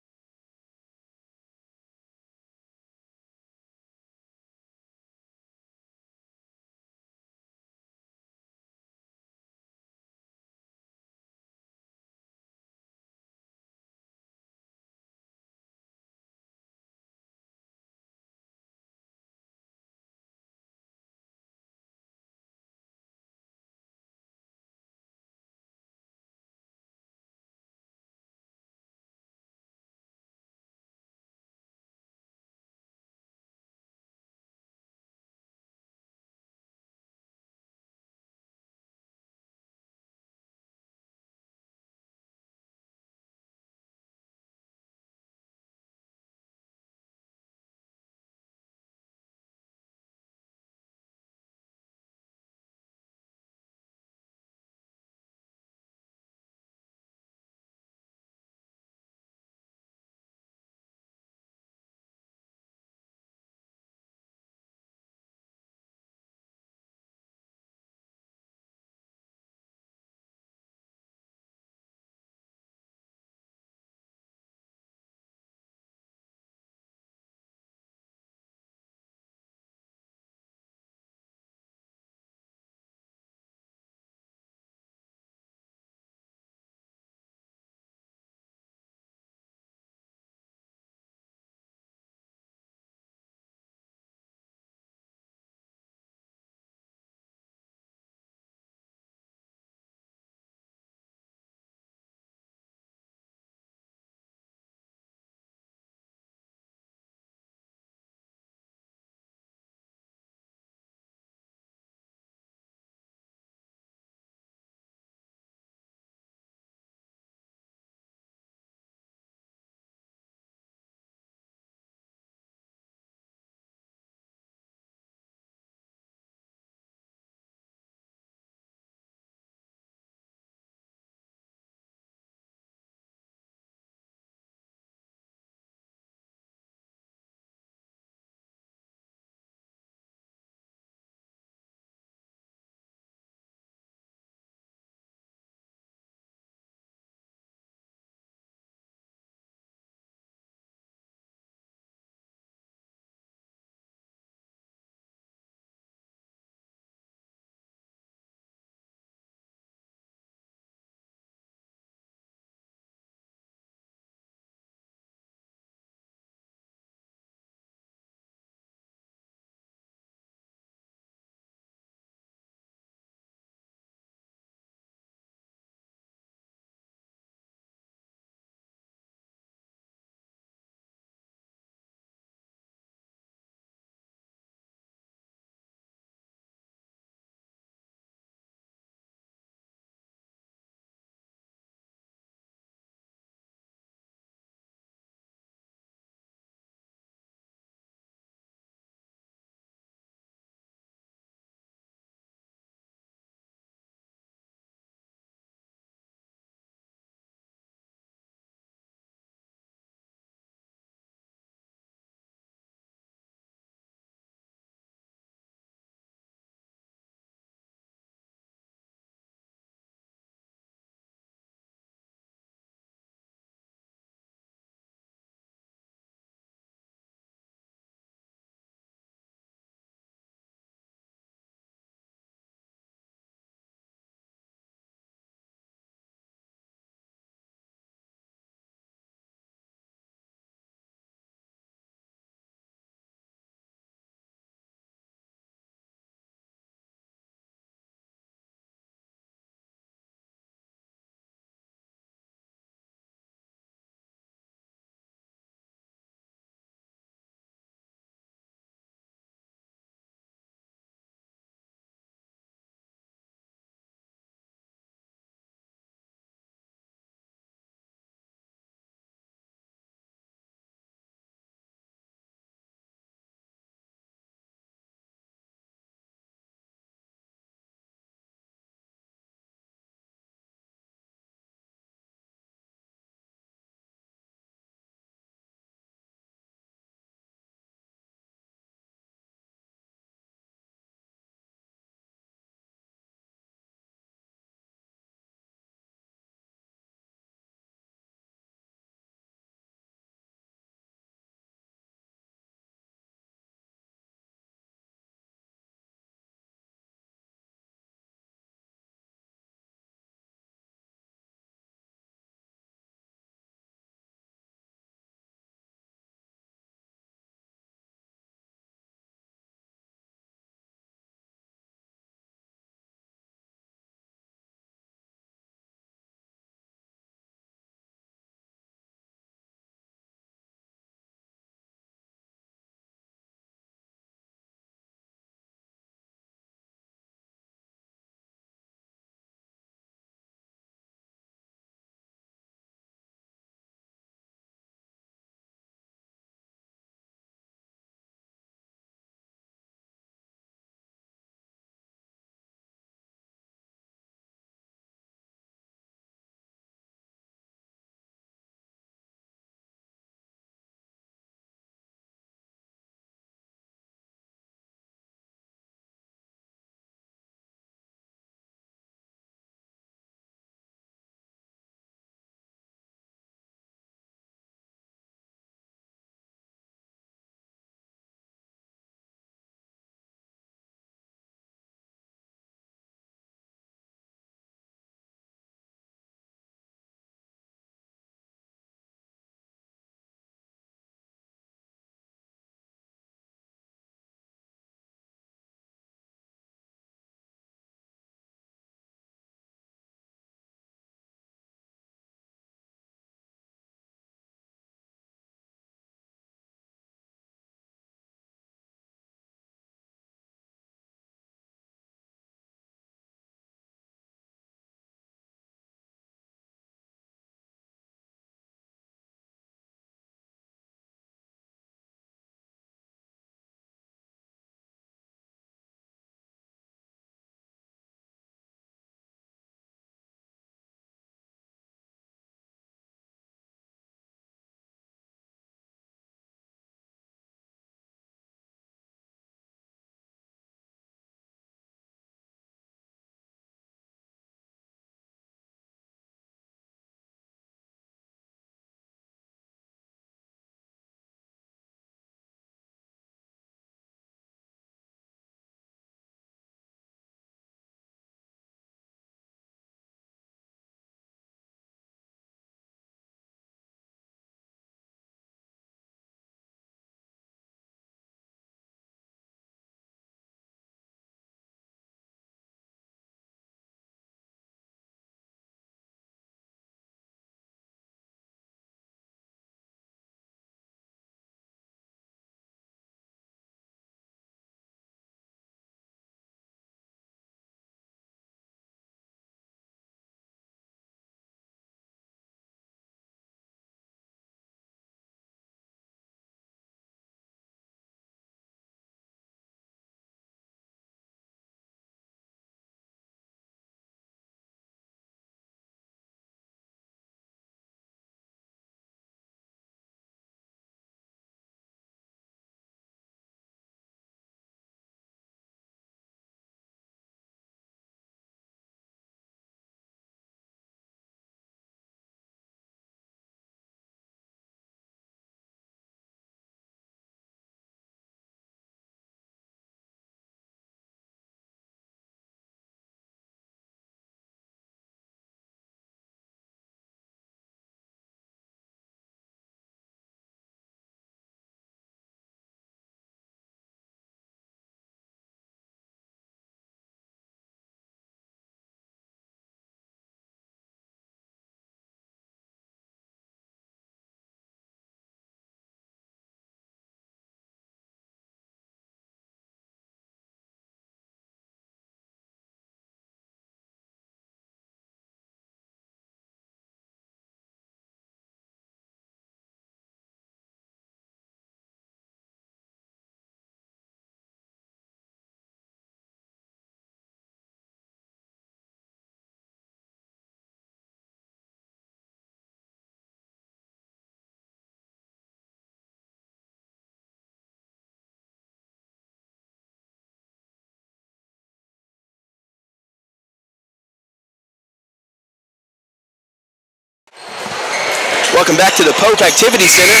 Welcome back to the Pope Activity Center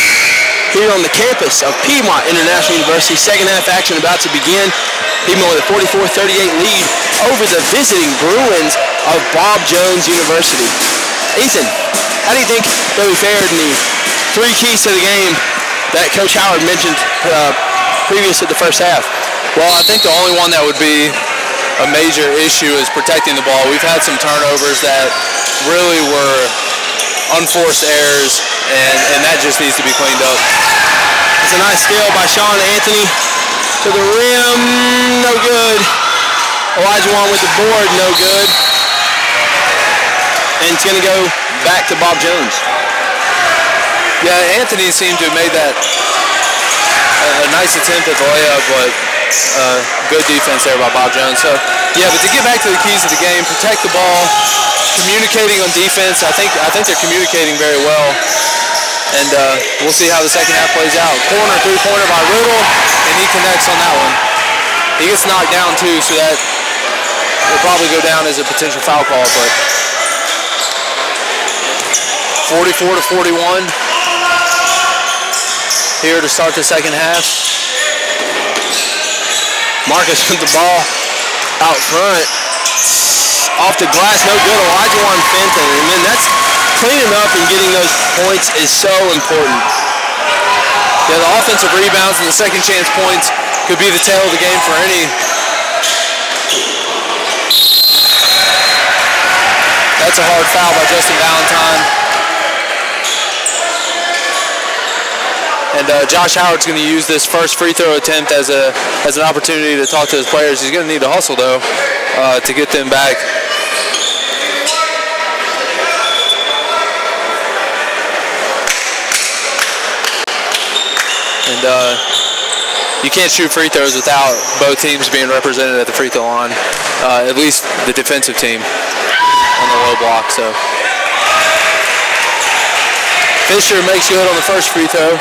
here on the campus of Piedmont International University. Second half action about to begin. Piedmont with a 44-38 lead over the visiting Bruins of Bob Jones University. Ethan, how do you think that we fared in the three keys to the game that Coach Howard mentioned previous to the first half? Well, I think the only one that would be a major issue is protecting the ball. We've had some turnovers that really were unforced errors, and that just needs to be cleaned up. It's a nice steal by Sean Anthony to the rim, no good. Elijah Wan with the board, no good. And it's going to go back to Bob Jones. Yeah, Anthony seemed to have made that a nice attempt at the layup, but good defense there by Bob Jones. So, yeah, but to get back to the keys of the game, protect the ball, communicating on defense. I think they're communicating very well, and we'll see how the second half plays out. Corner three-pointer by Riddle, and he connects on that one. He gets knocked down too, so that will probably go down as a potential foul call. But 44-41 here to start the second half. Marcus with the ball out front. Off the glass, no good. Elijah Wan Fenton. And then that's cleaning up and getting those points is so important. Yeah, the offensive rebounds and the second chance points could be the tail of the game for any. That's a hard foul by Justin Valentine. And Josh Howard's going to use this first free throw attempt as an opportunity to talk to his players. He's going to need to hustle, though, to get them back. And you can't shoot free throws without both teams being represented at the free throw line, at least the defensive team on the low block. So Fisher makes good on the first free throw.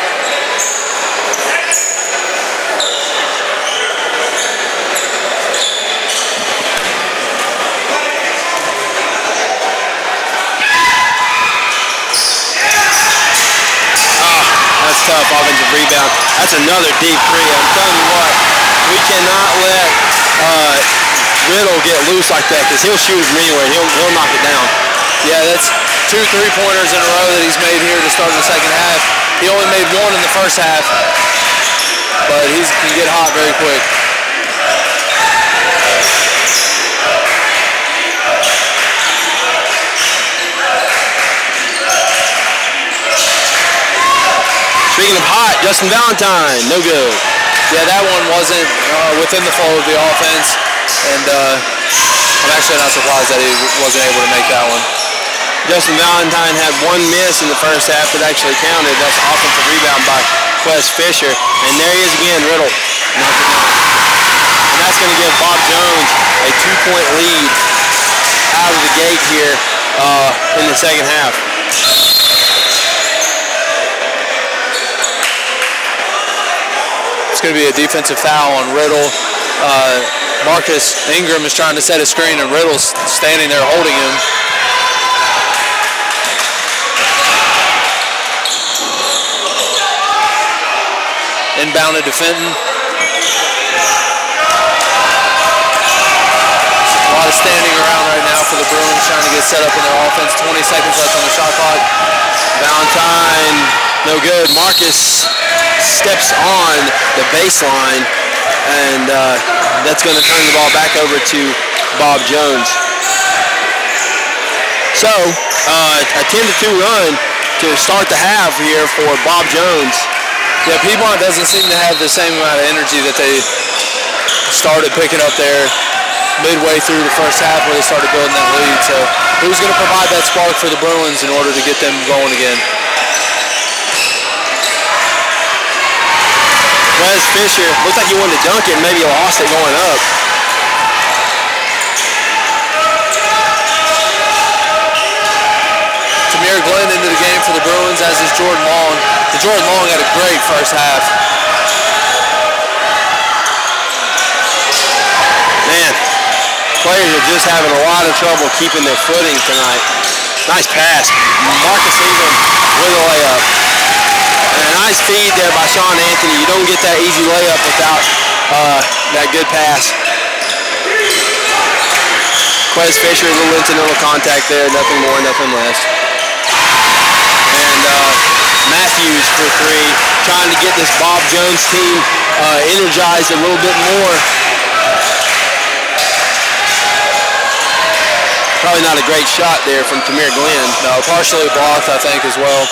Tough offensive rebound. That's another deep three. I'm telling you what, we cannot let Riddle get loose like that, because he'll shoot from anywhere. He'll knock it down. Yeah, that's 2 3-pointers in a row that he's made here to start the second half. He only made one in the first half, but he can get hot very quick. Speaking of hot, Justin Valentine, no good. Yeah, that one wasn't within the flow of the offense, and I'm actually not surprised that he wasn't able to make that one. Justin Valentine had one miss in the first half that actually counted. That's an offensive rebound by Wes Fisher. And there he is again, Riddle. And that's going to give Bob Jones a 2-point lead out of the gate here in the second half. It's going to be a defensive foul on Riddle. Marcus Ingram is trying to set a screen, and Riddle's standing there holding him. Inbounded to Fenton. A lot of standing around right now for the Bruins, trying to get set up in their offense. 20 seconds left on the shot clock. Valentine, no good. Marcus steps on the baseline, and that's going to turn the ball back over to Bob Jones. So, a 10-2 run to start the half here for Bob Jones. Yeah, Piedmont doesn't seem to have the same amount of energy that they started picking up there midway through the first half, where they started building that lead. So, who's going to provide that spark for the Bruins in order to get them going again? Wes Fisher looked like he wanted to dunk it and maybe lost it going up. Tamir Glenn into the game for the Bruins, as is Jordan Long. Jordan Long had a great first half. Man, players are just having a lot of trouble keeping their footing tonight. Nice pass. Marcus Ingram with a layup. And a nice feed there by Sean Anthony. You don't get that easy layup without that good pass. Quez Fisher, a little incidental contact there, nothing more, nothing less. And Matthews for three, trying to get this Bob Jones team energized a little bit more. Probably not a great shot there from Tamir Glenn. No, partially blocked, I think, as well.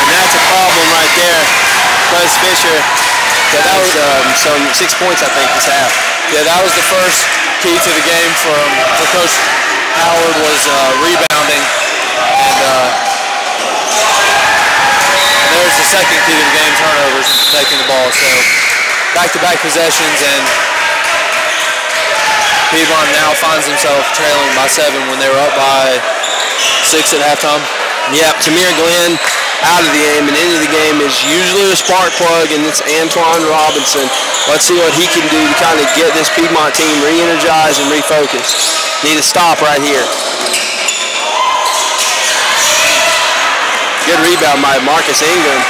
And that's a problem right there. Quez Fisher, that was some 6 points, I think, this half. Yeah, that was the first key to the game for Coach Howard was rebounding. And there's the second key to the game, turnovers and taking the ball. So back-to-back possessions, and Piedmont now finds himself trailing by 7 when they were up by 6 at halftime. Yep, Tamir Glenn out of the game, and into the game is usually a spark plug, and it's Antoine Robinson. Let's see what he can do to kind of get this Piedmont team re-energized and refocused. Need a stop right here. Good rebound by Marcus Ingram.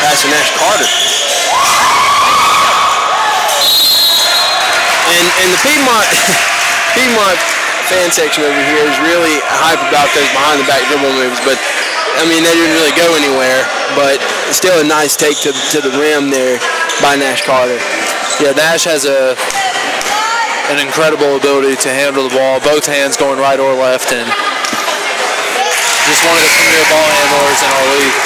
Pass to Nash Carter. And the Piedmont fan section over here is really hype about those behind the back dribble moves, but I mean they didn't really go anywhere, but still a nice take to the rim there by Nash Carter. Yeah, Nash has an incredible ability to handle the ball, both hands going right or left, and just one of the premier ball handlers in our league.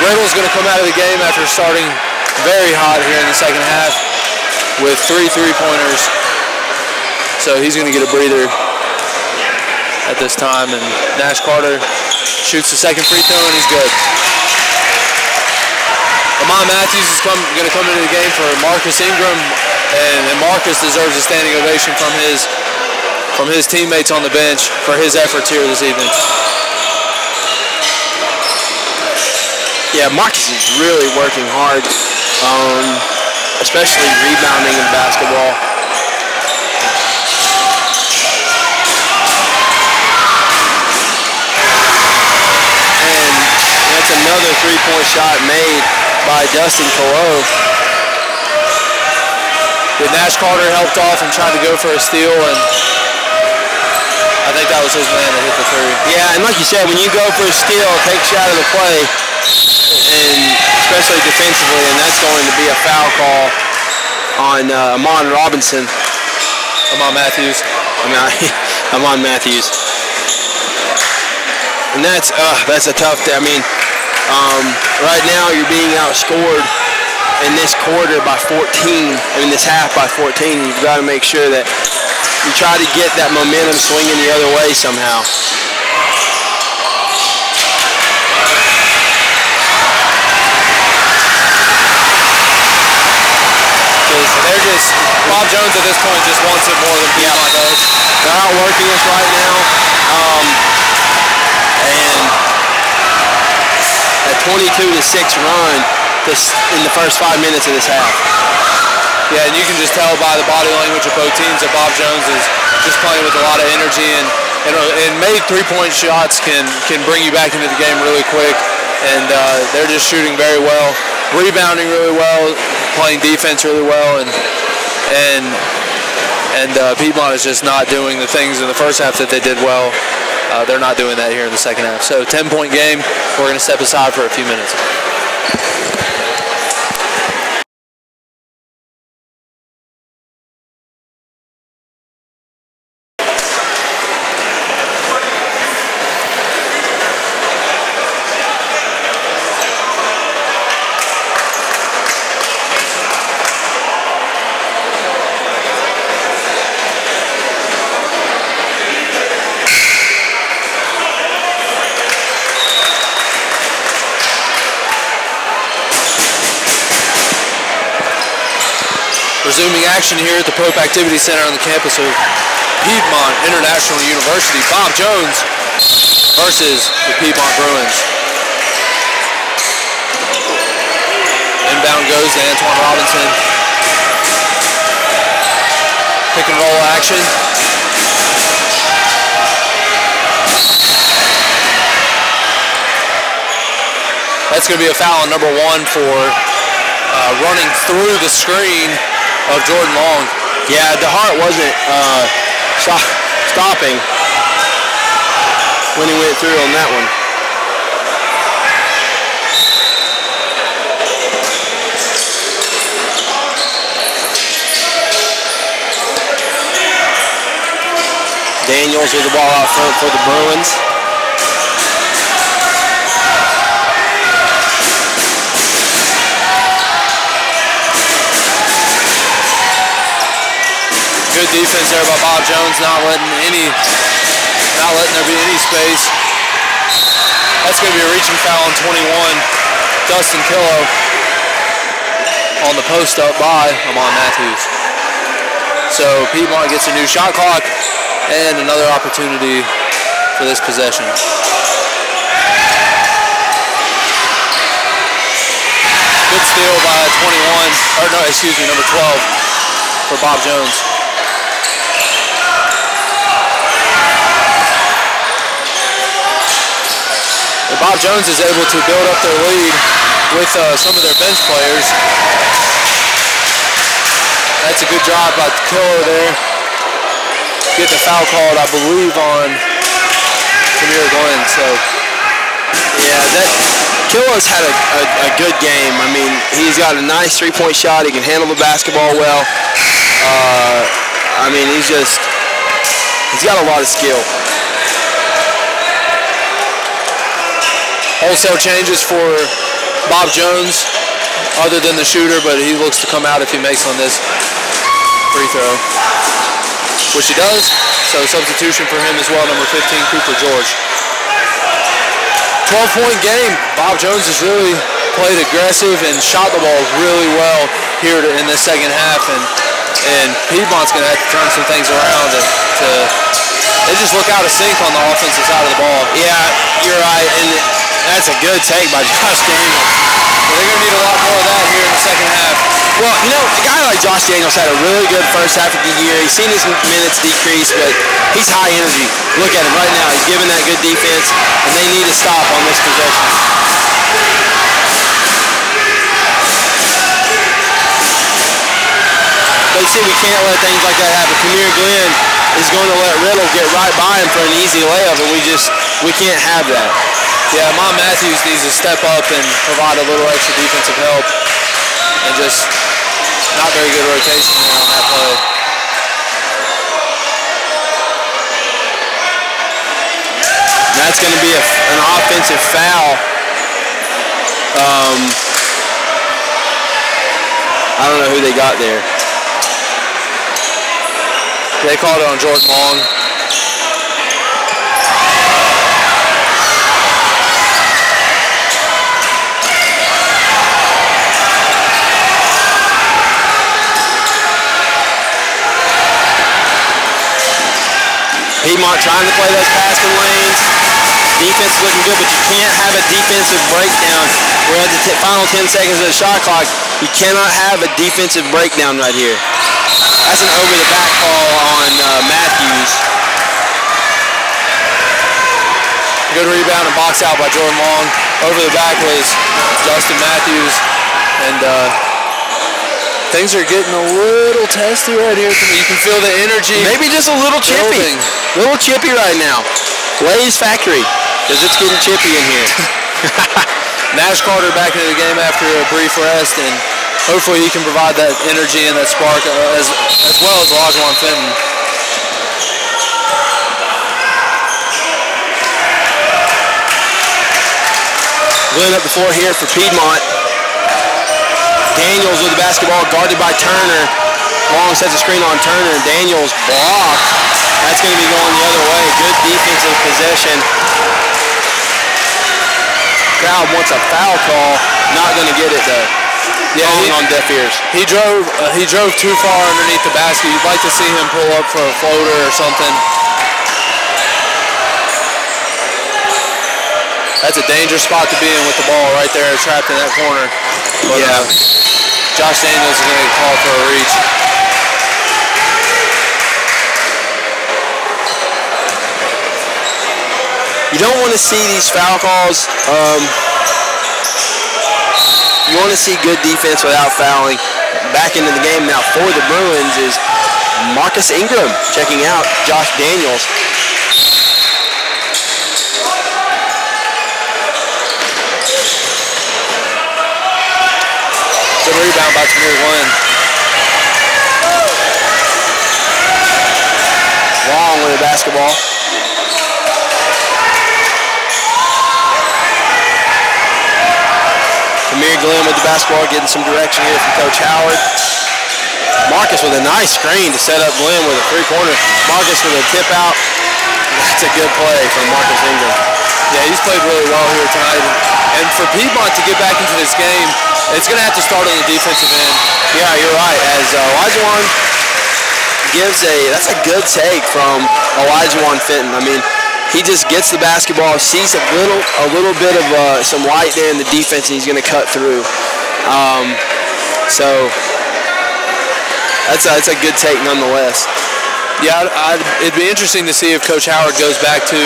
Riddle's going to come out of the game after starting very hot here in the second half with 3 3-pointers. So he's going to get a breather at this time, and Nash Carter shoots the second free throw, and he's good. Lamont Matthews is going to come into the game for Marcus Ingram, and Marcus deserves a standing ovation from his teammates on the bench for his efforts here this evening. Yeah, Marcus is really working hard, especially rebounding in basketball. Another 3-point shot made by Dustin Colo. But Nash Carter helped off and tried to go for a steal, and I think that was his man that hit the three. Yeah, and like you said, when you go for a steal, it takes you out of the play, and especially defensively, and that's going to be a foul call on Amon Robinson. Amon Matthews. Amon Matthews. And that's a tough day. I mean, right now you're being outscored in this quarter by 14, this half by 14. You've got to make sure that you try to get that momentum swinging the other way somehow. Bob Jones at this point just wants it more than Piedmont does. They're outworking us right now. And a 22-6 run in the first 5 minutes of this half. Yeah, and you can just tell by the body language of both teams that Bob Jones is just playing with a lot of energy, and made 3-point shots can bring you back into the game really quick, and they're just shooting very well, rebounding really well, playing defense really well, and Piedmont is just not doing the things in the first half that they did well. They're not doing that here in the second half. So 10-point game. We're going to step aside for a few minutes. Resuming action here at the Pope Activity Center on the campus of Piedmont International University. Bob Jones versus the Piedmont Bruins. Rebound goes to Antoine Robinson. Pick and roll action. That's going to be a foul on number 1 for running through the screen of Jordan Long. Yeah, DeHart wasn't stopping when he went through on that one. Daniels with the ball out front for the Bruins. Good defense there by Bob Jones, not letting there be any space. That's going to be a reaching foul on 21. Dustin Killow on the post up by Amon Matthews. So Piedmont gets a new shot clock and another opportunity for this possession. Good steal by 21, or no, excuse me, number 12 for Bob Jones. And Bob Jones is able to build up their lead with some of their bench players. That's a good job by Killer there. Get the foul called, I believe, on Tamir Glenn. So, yeah, Killer's had a good game. I mean, he's got a nice three-point shot. He can handle the basketball well. I mean, he's got a lot of skill. Wholesale changes for Bob Jones, other than the shooter, but he looks to come out if he makes on this free throw, which he does. So substitution for him as well, number 15, Cooper George. 12-point game. Bob Jones has really played aggressive and shot the ball really well here in this second half, and Piedmont's going to have to turn some things around they just look out of sync on the offensive side of the ball. Yeah, you're right, and that's a good take by Josh Daniels. Well, they're going to need a lot more of that here in the second half. Well, you know, a guy like Josh Daniels had a really good first half of the year. He's seen his minutes decrease, but he's high energy. Look at him right now. He's giving that good defense, and they need to stop on this possession. But you see, we can't let things like that happen. Tamir Glenn is going to let Riddle get right by him for an easy layup, and we can't have that. Yeah, Amon Matthews needs to step up and provide a little extra defensive help, and just not very good rotation here on that play. And that's going to be an offensive foul. I don't know who they got there. They called it on Jordan Long. Piedmont trying to play those passing lanes. Defense is looking good, but you can't have a defensive breakdown. We're at the final 10 seconds of the shot clock. You cannot have a defensive breakdown right here. That's an over-the-back call on Matthews. Good rebound and box out by Jordan Long. Over the back was Justin Matthews. And things are getting a little testy right here. You can feel the energy. Maybe just a little chippy. Building. A little chippy right now. Lay's Factory, because it's getting chippy in here. Nash Carter back into the game after a brief rest, and hopefully he can provide that energy and that spark as well as Olajuwon Fenton. Glenn up the floor here for Piedmont. Daniels with the basketball, guarded by Turner. Long sets a screen on Turner. Daniels blocked. That's going to be going the other way. Good defensive possession. Crowd wants a foul call. Not going to get it though. Yeah, on deaf ears. He drove too far underneath the basket. You'd like to see him pull up for a floater or something. That's a dangerous spot to be in with the ball right there, trapped in that corner. But, Josh Daniels is going to get called for a reach. You don't want to see these foul calls. You want to see good defense without fouling. Back into the game now for the Bruins is Marcus Ingram checking out Josh Daniels. Good rebound by Tamir Glenn. Long with the basketball. Tamir Glenn with the basketball, getting some direction here from Coach Howard. Marcus with a nice screen to set up Glenn with a three-pointer. Marcus with a tip out. That's a good play from Marcus Ingram. Yeah, he's played really well here tonight. And for Piedmont to get back into this game, it's going to have to start on the defensive end. Yeah, you're right. As Elijah gives that's a good take from Elijah Fenton. I mean, he just gets the basketball, sees a little bit of some light there in the defense, and he's going to cut through. So that's a good take nonetheless. Yeah, it'd be interesting to see if Coach Howard goes back to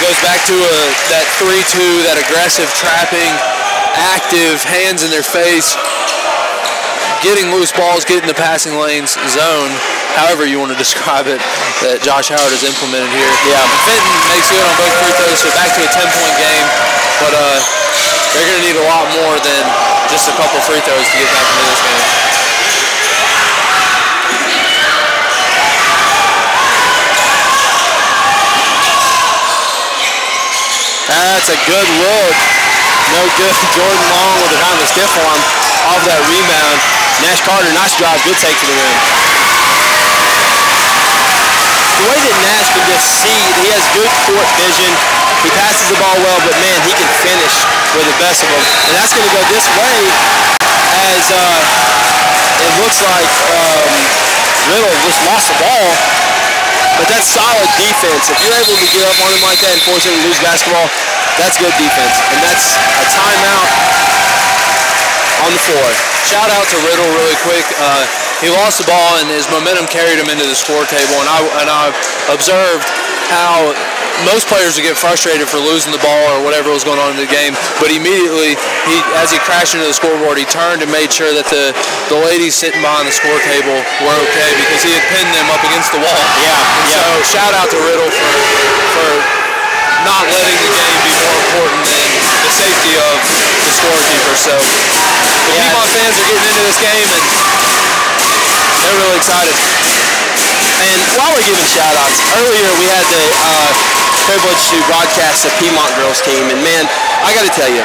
that 3-2, that aggressive trapping, active, hands in their face, getting loose balls, getting the passing lanes zone, however you want to describe it, that Josh Howard has implemented here. Yeah. Fenton makes good on both free throws, so back to a 10-point game, but they're going to need a lot more than just a couple free throws to get back into this game. That's a good look. No good. Jordan Long with a kind of stiff arm off that rebound. Nash Carter, nice drive, good take to the rim. The way that Nash can just see, he has good court vision. He passes the ball well, but man, he can finish with the best of them. And that's going to go this way as it looks like Riddle just lost the ball. But that's solid defense. If you're able to get up on him like that and force him to lose basketball, that's good defense. And that's a timeout on the floor. Shout out to Riddle really quick. He lost the ball and his momentum carried him into the score table. And I observed how most players would get frustrated for losing the ball or whatever was going on in the game. But immediately, as he crashed into the scoreboard, he turned and made sure that the ladies sitting behind the score table were okay because he had pinned them up against the wall. Yeah. So shout out to Riddle for not letting the game be more important than the safety of the scorekeeper. So the Piedmont fans are getting into this game and they're really excited. And while we're giving shout-outs, earlier we had the privilege to broadcast the Piedmont girls team, and man, I got to tell you,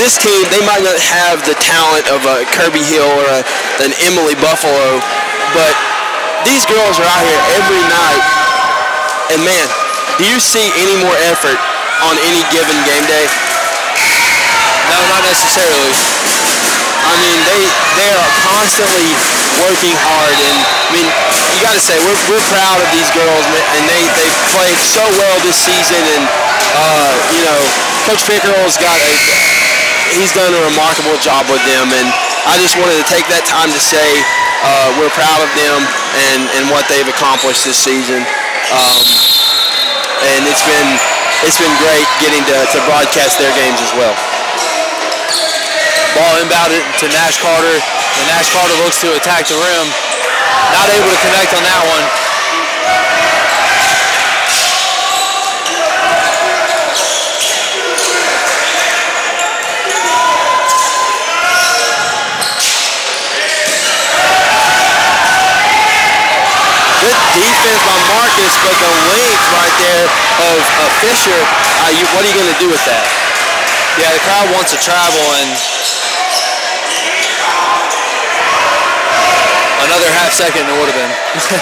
this team, they might not have the talent of a Kirby Hill or an Emily Buffalo, but these girls are out here every night, and man, do you see any more effort on any given game day? No, not necessarily. I mean, they are constantly working hard, and I mean, you got to say we're proud of these girls, and they played so well this season, and you know, Coach Pickerell's he's done a remarkable job with them, and I just wanted to take that time to say we're proud of them and what they've accomplished this season, and it's been great getting to broadcast their games as well. Ball inbounded to Nash Carter, and Nash Carter looks to attack the rim. Not able to connect on that one. Good defense by Marcus, but the length right there of Fisher, what are you going to do with that? Yeah, the crowd wants to travel, and another half second it would have been.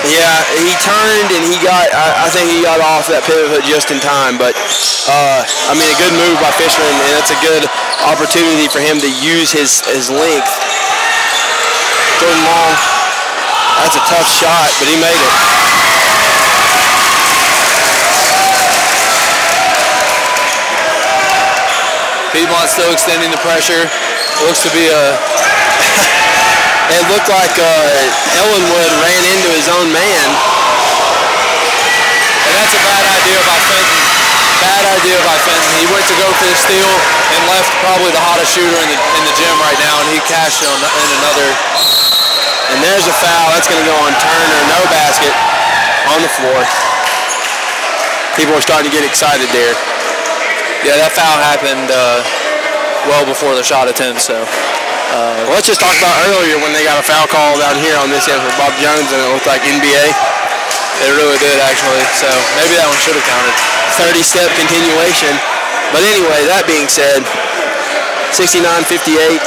Yeah, he turned and I think he got off that pivot hook just in time, but I mean, a good move by Fisher, and that's a good opportunity for him to use his length. Jordan Long, that's a tough shot, but he made it. Piedmont still extending the pressure. looks to be a... It looked like Ellenwood ran into his own man. And that's a bad idea by Fenton. Bad idea by Fenton. He went to go for the steal and left probably the hottest shooter in the gym right now, and he cashed in another. And there's a foul. That's going to go on Turner. No basket on the floor. People are starting to get excited there. Yeah, that foul happened well before the shot attempt, so. Well, let's just talk about earlier when they got a foul call down here on this end for Bob Jones, and it looked like NBA. It really did, actually, so maybe that one should have counted. 30-step continuation. But anyway, that being said, 69-58,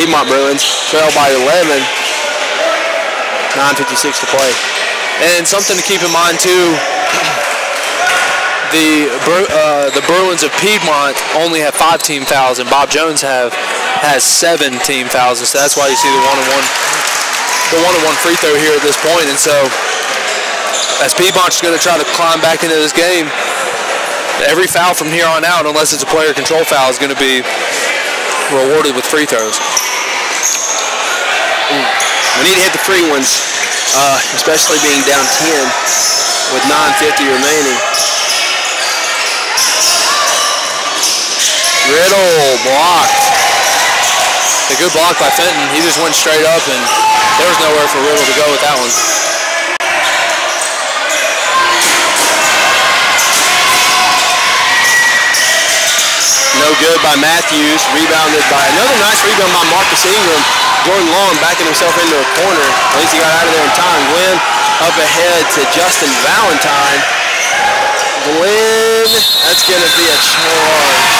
Piedmont Bruins trail by 11, 9:56 to play. And something to keep in mind, too, the Bruins of Piedmont only have 5 team fouls, and Bob Jones has 7 team fouls, so that's why you see the one-on-one free throw here at this point. And so, as Piedmont's going to try to climb back into this game, every foul from here on out, unless it's a player control foul, is going to be rewarded with free throws. We need to hit the free ones, especially being down 10 with 9:50 remaining. Riddle blocked. A good block by Fenton. He just went straight up, and there was nowhere for Riddle to go with that one. No good by Matthews. Rebounded by another nice rebound by Marcus Ingram. Jordan Long backing himself into a corner. At least he got out of there in time. Glenn up ahead to Justin Valentine. Glenn, that's going to be a charge.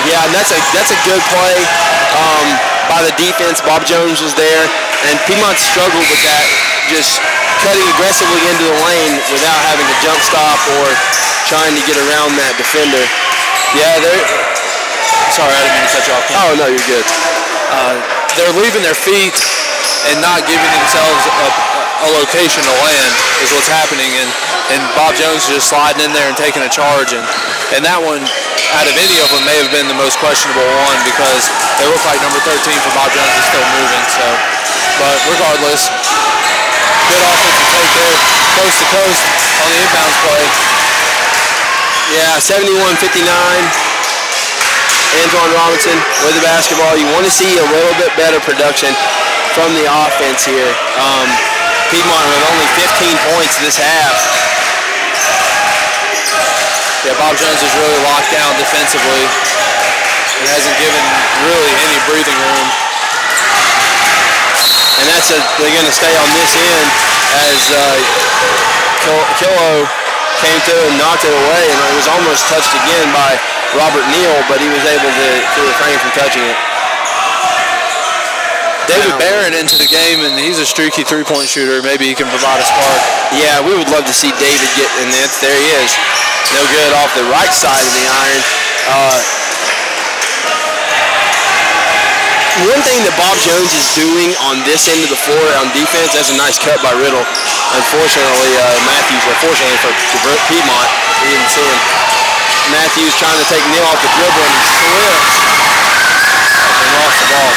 Yeah, and that's a good play by the defense. Bob Jones was there, and Piedmont struggled with that, just cutting aggressively into the lane without having to jump stop or trying to get around that defender. Yeah, sorry, I didn't mean to cut you off. Oh, no, you're good. They're leaving their feet and not giving themselves a location to land is what's happening, and Bob Jones is just sliding in there and taking a charge, and that one, out of any of them, may have been the most questionable one because it looked like number 13 for Bob Jones is still moving. So, but regardless, good offensive take there, coast to coast on the inbounds play. Yeah, 71-59. Antoine Robinson with the basketball. You want to see a little bit better production from the offense here. Piedmont with only 15 points this half. Yeah, Bob Jones is really locked down defensively and hasn't given really any breathing room. And they're going to stay on this end as Killo came through and knocked it away, and it was almost touched again by Robert Neal, but he was able to refrain from touching it. David Barron into the game, and he's a streaky three-point shooter. Maybe he can provide a spark. Yeah, we would love to see David get in there. There he is. No good off the right side of the iron. One thing that Bob Jones is doing on this end of the floor on defense, that's a nice cut by Riddle. Unfortunately, fortunately for Piedmont, he didn't see him. Matthews trying to take Neal off the dribble, and he slips and lost the ball.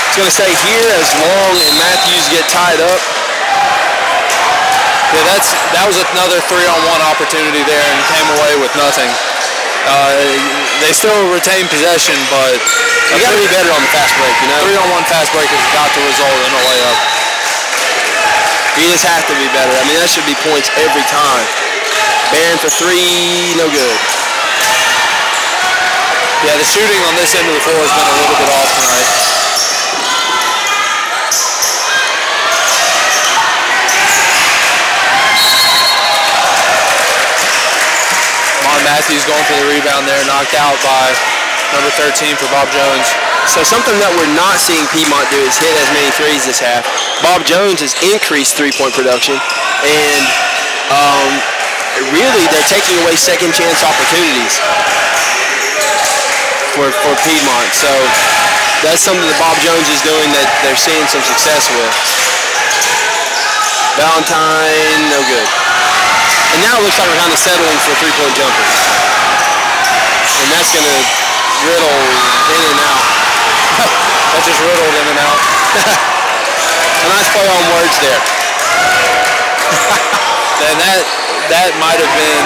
It's going to stay here as Long and Matthews get tied up. Yeah, that was another 3-on-1 opportunity there and came away with nothing. They still retain possession, but you got to be better on the fast break, you know? 3-on-1 fast break has got to result in a layup. You just have to be better. I mean, that should be points every time. Barron for 3, no good. Yeah, the shooting on this end of the floor has been a little bit off tonight. Matthews going for the rebound there, knocked out by number 13 for Bob Jones. So something that we're not seeing Piedmont do is hit as many threes this half. Bob Jones has increased three-point production, and really they're taking away second chance opportunities for Piedmont. So that's something that Bob Jones is doing that they're seeing some success with. Valentine, no good. And now it looks like we're kind of settling for a three-point jumper. And that's going to riddle in and out. That just riddled in and out. A nice play on words there. And that might have been,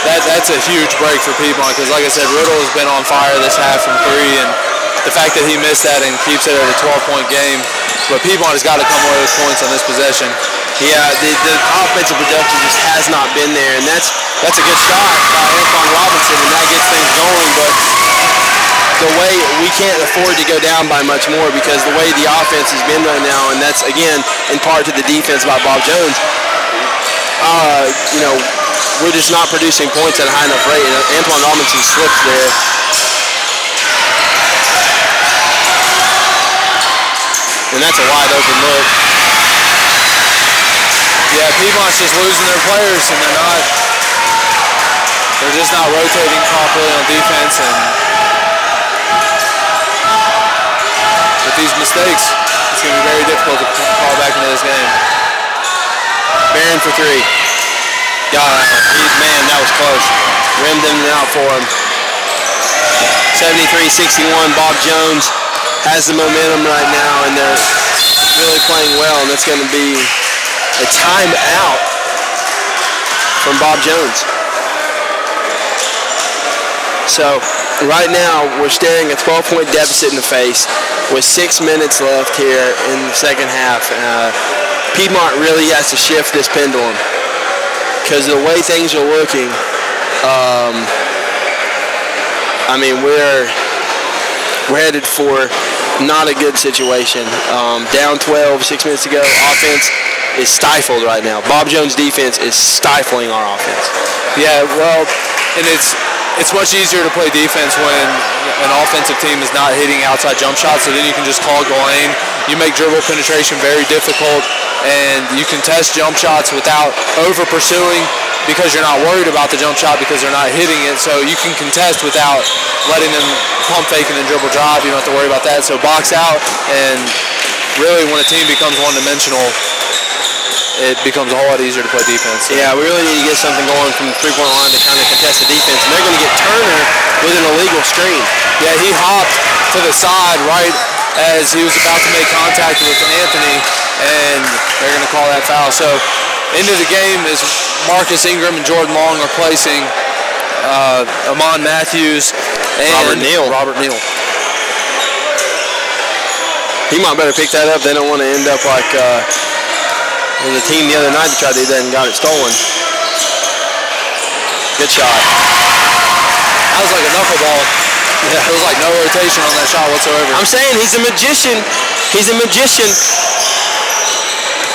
that's a huge break for Piedmont because, like I said, Riddle has been on fire this half from three, and the fact that he missed that and keeps it at a 12-point game. But Piedmont has got to come away with points on this possession. Yeah, the offensive production just has not been there, and that's a good shot by Antoine Robinson, and that gets things going. But the way we can't afford to go down by much more because the way the offense has been right now, and that's again in part to the defense by Bob Jones. We're just not producing points at a high enough rate, and Antoine Robinson slips there. And that's a wide open look. Yeah, Piedmont's just losing their players, and they're just not rotating properly on defense, and with these mistakes, it's going to be very difficult to call back into this game. Barron for three. Man, that was close. Rimmed them out for him. 73-61, Bob Jones has the momentum right now, and they're really playing well, and it's going to be a timeout from Bob Jones. So right now we're staring a 12-point deficit in the face with 6 minutes left here in the second half. Piedmont really has to shift this pendulum because the way things are looking, we're headed for not a good situation. Down 12 6 minutes ago, offense is stifled right now. Bob Jones' defense is stifling our offense. Yeah, well, and it's much easier to play defense when an offensive team is not hitting outside jump shots, so then you can just clog the lane. You make dribble penetration very difficult, and you can test jump shots without over-pursuing because you're not worried about the jump shot because they're not hitting it, so you can contest without letting them pump fake and then dribble drive. You don't have to worry about that, so box out, and really when a team becomes one-dimensional, it becomes a whole lot easier to play defense. So. Yeah, we really need to get something going from the three-point line to kind of contest the defense, and they're going to get Turner with an illegal screen. Yeah, he hopped to the side right as he was about to make contact with Anthony, and they're going to call that foul. So into the game is Marcus Ingram and Jordan Long replacing Amon Matthews and Robert Neal. He might better pick that up. They don't want to end up like the team the other night that tried to do that and got it stolen. Good shot. That was like a knuckleball. Yeah, there was like no rotation on that shot whatsoever. I'm saying he's a magician. He's a magician.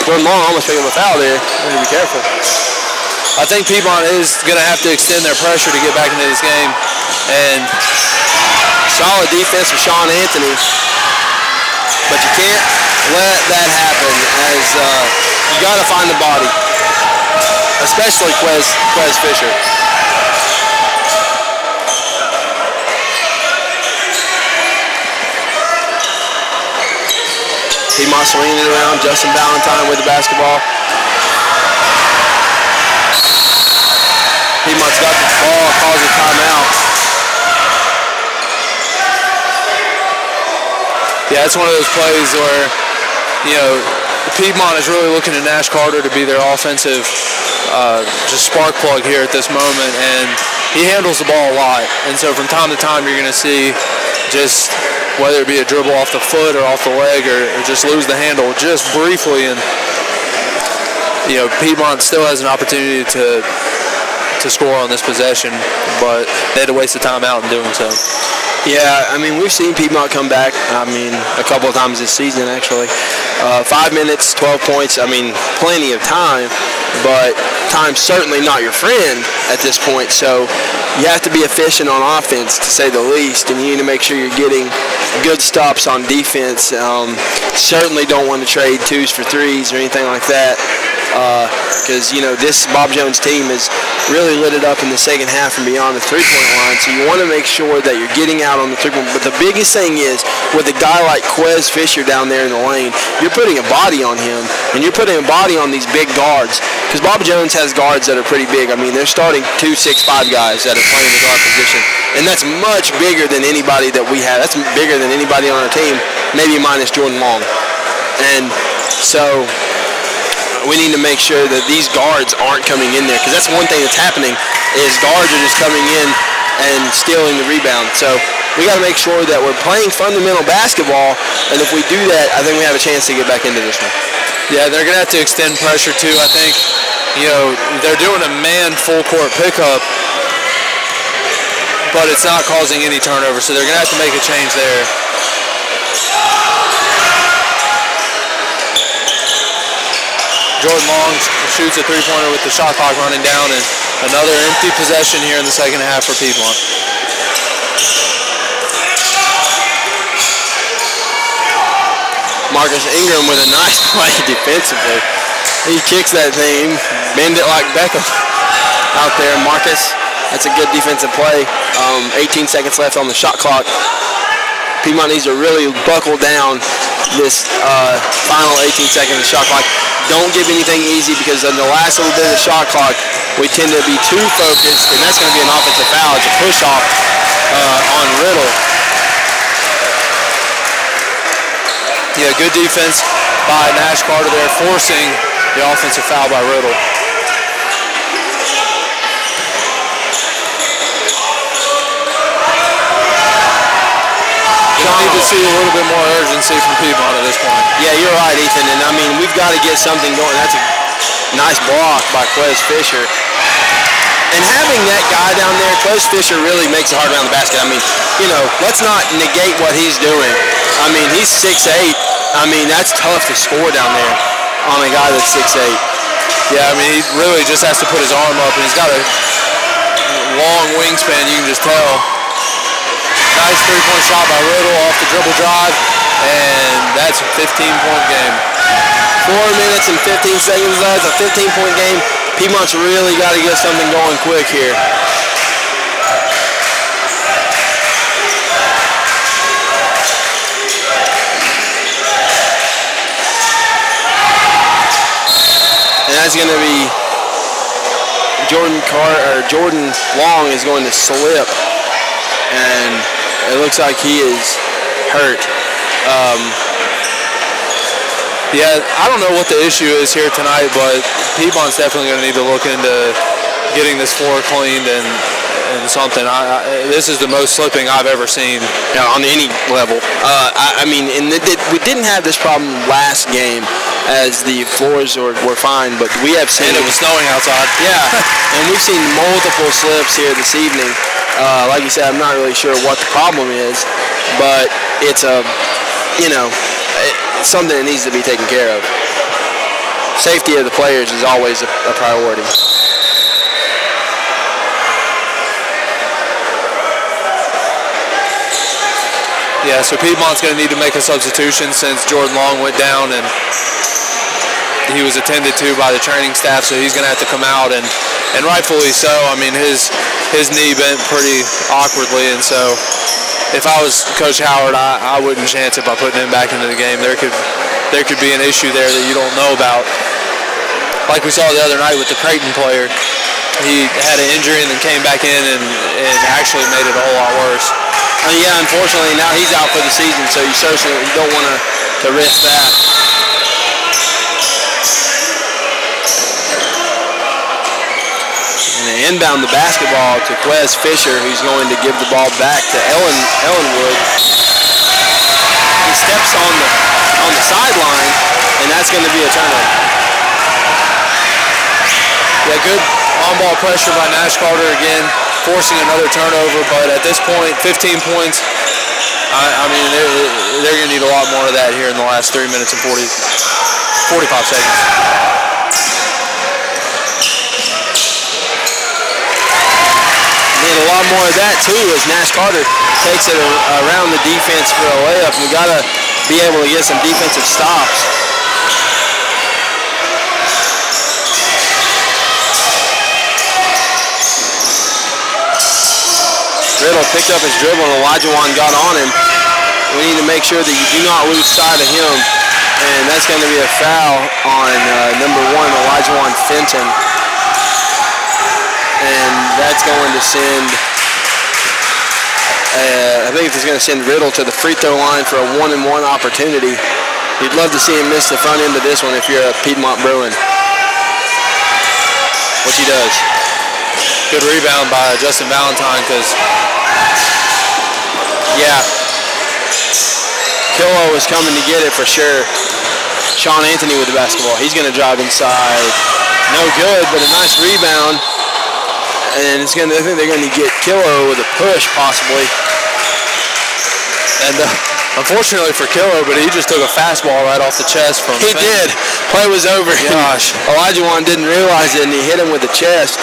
Jordan Long almost picked up a foul there. We need to be careful. I think Piedmont is going to have to extend their pressure to get back into this game. And solid defense from Sean Anthony. But you can't let that happen as you got to find the body, especially Quez Fisher. Piedmont swinging it around. Justin Valentine with the basketball. Piedmont's got the ball, calls a timeout. Yeah, it's one of those plays where, Piedmont is really looking to Nash Carter to be their offensive just spark plug here at this moment, and he handles the ball a lot. And so from time to time, you're going to see just whether it be a dribble off the foot or off the leg or just lose the handle just briefly. And, Piedmont still has an opportunity to score on this possession, but they had to waste the timeout in doing so. Yeah, we've seen Piedmont come back, a couple of times this season, actually. 5 minutes, 12 points, plenty of time, but time's certainly not your friend at this point, so you have to be efficient on offense, to say the least, and you need to make sure you're getting good stops on defense. Certainly don't want to trade twos for threes or anything like that. because, you know, this Bob Jones team has really lit it up in the second half and beyond the three-point line. So you want to make sure that you're getting out on the three-point. But the biggest thing is, with a guy like Quez Fisher down there in the lane, you're putting a body on him, and you're putting a body on these big guards. Because Bob Jones has guards that are pretty big. I mean, they're starting 2 6'5" guys that are playing the guard position. And that's much bigger than anybody that we have. That's bigger than anybody on our team, maybe minus Jordan Long. And so we need to make sure that these guards aren't coming in there, because that's one thing that's happening is guards are just coming in and stealing the rebound. So we got to make sure that we're playing fundamental basketball, and if we do that, I think we have a chance to get back into this one. Yeah, they're going to have to extend pressure too, I think. You know, they're doing a man full court pickup, but it's not causing any turnover, so they're going to have to make a change there. Jordan Long shoots a three-pointer with the shot clock running down, and another empty possession here in the second half for Piedmont. Marcus Ingram with a nice play defensively. He kicks that thing, bend it like Beckham out there. Marcus, that's a good defensive play. 18 seconds left on the shot clock. Piedmont needs to really buckle down this final 18 seconds of the shot clock. Don't give anything easy, because in the last little bit of the shot clock, we tend to be too focused, and that's going to be an offensive foul. It's a push-off on Riddle. Yeah, good defense by Nash Carter there, forcing the offensive foul by Riddle. We need to see a little bit more urgency from Piedmont at this point. Yeah, you're right, Ethan. And I mean, we've got to get something going. That's a nice block by Quez Fisher. And having that guy down there, Quez Fisher really makes it hard around the basket. I mean, you know, let's not negate what he's doing. I mean, he's 6'8". I mean, that's tough to score down there on a guy that's 6'8". Yeah, I mean, he really just has to put his arm up, and he's got a long wingspan, you can just tell. Nice three-point shot by Riddle off the dribble drive, and that's a 15-point game. 4 minutes and 15 seconds left, a 15-point game. Piedmont's really got to get something going quick here. And that's going to be Jordan Long is going to slip, and it looks like he is hurt. Yeah, I don't know what the issue is here tonight, but Piedmont's definitely going to need to look into getting this floor cleaned and something. This is the most slipping I've ever seen. Yeah, on any level. I mean, we didn't have this problem last game, as the floors were fine, but we have seen... And it was snowing outside. Yeah, and we've seen multiple slips here this evening. Like you said, I'm not really sure what the problem is, but it's something that needs to be taken care of. Safety of the players is always a priority. Yeah, so Piedmont's going to need to make a substitution since Jordan Long went down, and he was attended to by the training staff, so he's going to have to come out, and rightfully so. I mean, his knee bent pretty awkwardly, and so if I was Coach Howard, I wouldn't chance it by putting him back into the game. There could be an issue there that you don't know about. Like we saw the other night with the Creighton player. He had an injury and then came back in and actually made it a whole lot worse. Yeah, unfortunately, now he's out for the season, so you certainly don't want to risk that. And they inbound the basketball to Quez Fisher, who's going to give the ball back to Ellenwood. He steps on the sideline, and that's going to be a turnover. Yeah, good on-ball pressure by Nash Carter again, forcing another turnover, but at this point, 15 points. I mean, they're going to need a lot more of that here in the last 3 minutes and 45 seconds. Need a lot more of that too, as Nash Carter takes it around the defense for a layup. We got to be able to get some defensive stops. Riddle picked up his dribble and Elijah Wan got on him. We need to make sure that you do not lose sight of him. And that's going to be a foul on number 1, Elijah Wan Fenton. And that's going to send, I think it's going to send Riddle to the free throw line for a 1-and-1 opportunity. You'd love to see him miss the front end of this one if you're a Piedmont Bruin. Which he does. Good rebound by Justin Valentine because, yeah, Killo was coming to get it for sure. Sean Anthony with the basketball. He's going to drive inside. No good, but a nice rebound. And it's going to, I think they're going to get Killo with a push possibly. And unfortunately for Killo, but he just took a fastball right off the chest from He did. Play was over. Gosh. Elijah Wan didn't realize it, and he hit him with the chest.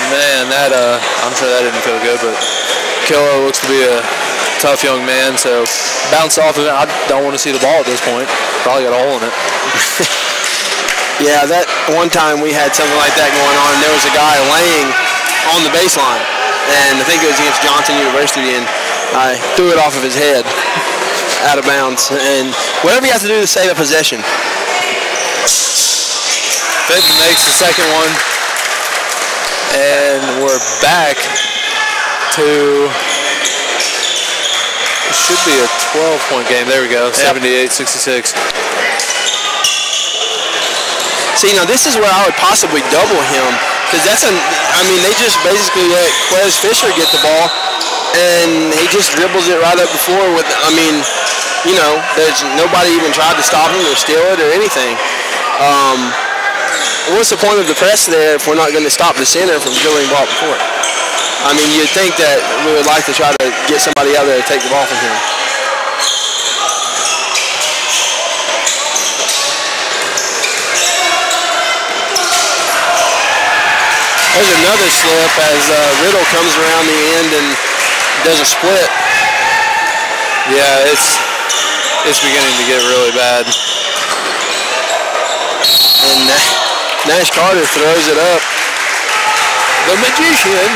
Man, that I'm sure that didn't feel good, but Killo looks to be a tough young man, so bounce off of it. I don't want to see the ball at this point. Probably got a hole in it. Yeah, that one time we had something like that going on, and there was a guy laying on the baseline, and I think it was against Johnson University, and I threw it off of his head out of bounds. And whatever you have to do to save a possession. Fenton makes the second one, and we're back to, it should be a 12-point game. There we go, 78-66. See, now this is where I would possibly double him, because that's I mean, they just basically let Quez Fisher get the ball, and he just dribbles it right up before with, I mean, you know, there's nobody even tried to stop him or steal it or anything. What's the point of the press there if we're not going to stop the center from dribbling the ball before? I mean, you'd think that we would like to try to get somebody out there to take the ball from him. There's another slip as Riddle comes around the end and does a split. Yeah, it's beginning to get really bad. And Nash Carter throws it up. The Magician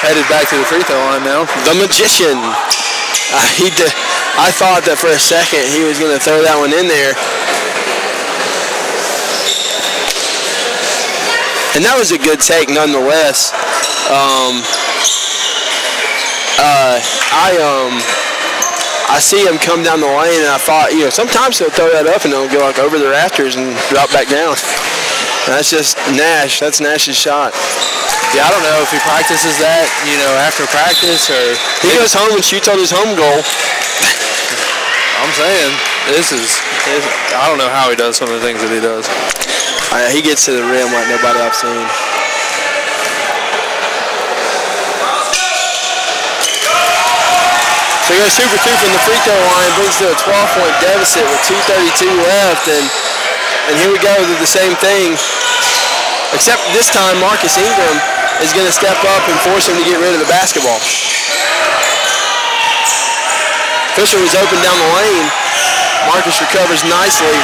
Headed back to the free throw line now. The Magician. I thought that for a second he was going to throw that one in there. And that was a good take nonetheless. I see him come down the lane, and I thought, you know, sometimes he'll throw that up and it'll go like over the rafters and drop back down. That's just Nash. That's Nash's shot. Yeah, I don't know if he practices that, you know, after practice or... He goes home and shoots on his home goal. I'm saying, I don't know how he does some of the things that he does. He gets to the rim like nobody I've seen. So he goes 2 for 2 from the free throw line, brings to a 12-point deficit with 2:32 left, and here we go with the same thing. Except this time Marcus Ingram is going to step up and force him to get rid of the basketball. Fisher was open down the lane. Marcus recovers nicely.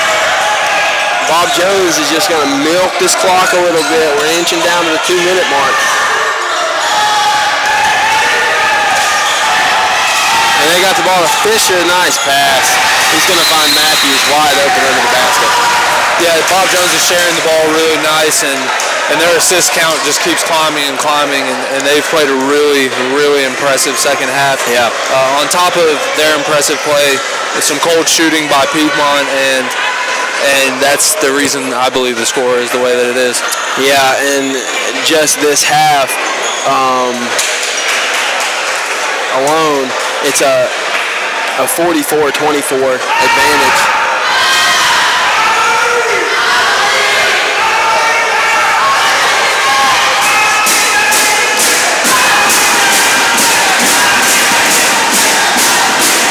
Bob Jones is just going to milk this clock a little bit. We're inching down to the 2-minute mark. And they got the ball to Fisher. Nice pass. He's going to find Matthews wide open under the basket. Yeah, Bob Jones is sharing the ball really nice, and their assist count just keeps climbing and climbing, and they've played a really, really impressive second half. Yeah. On top of their impressive play, some cold shooting by Piedmont, and that's the reason I believe the score is the way that it is. Yeah, and just this half alone, it's a 44-24 advantage.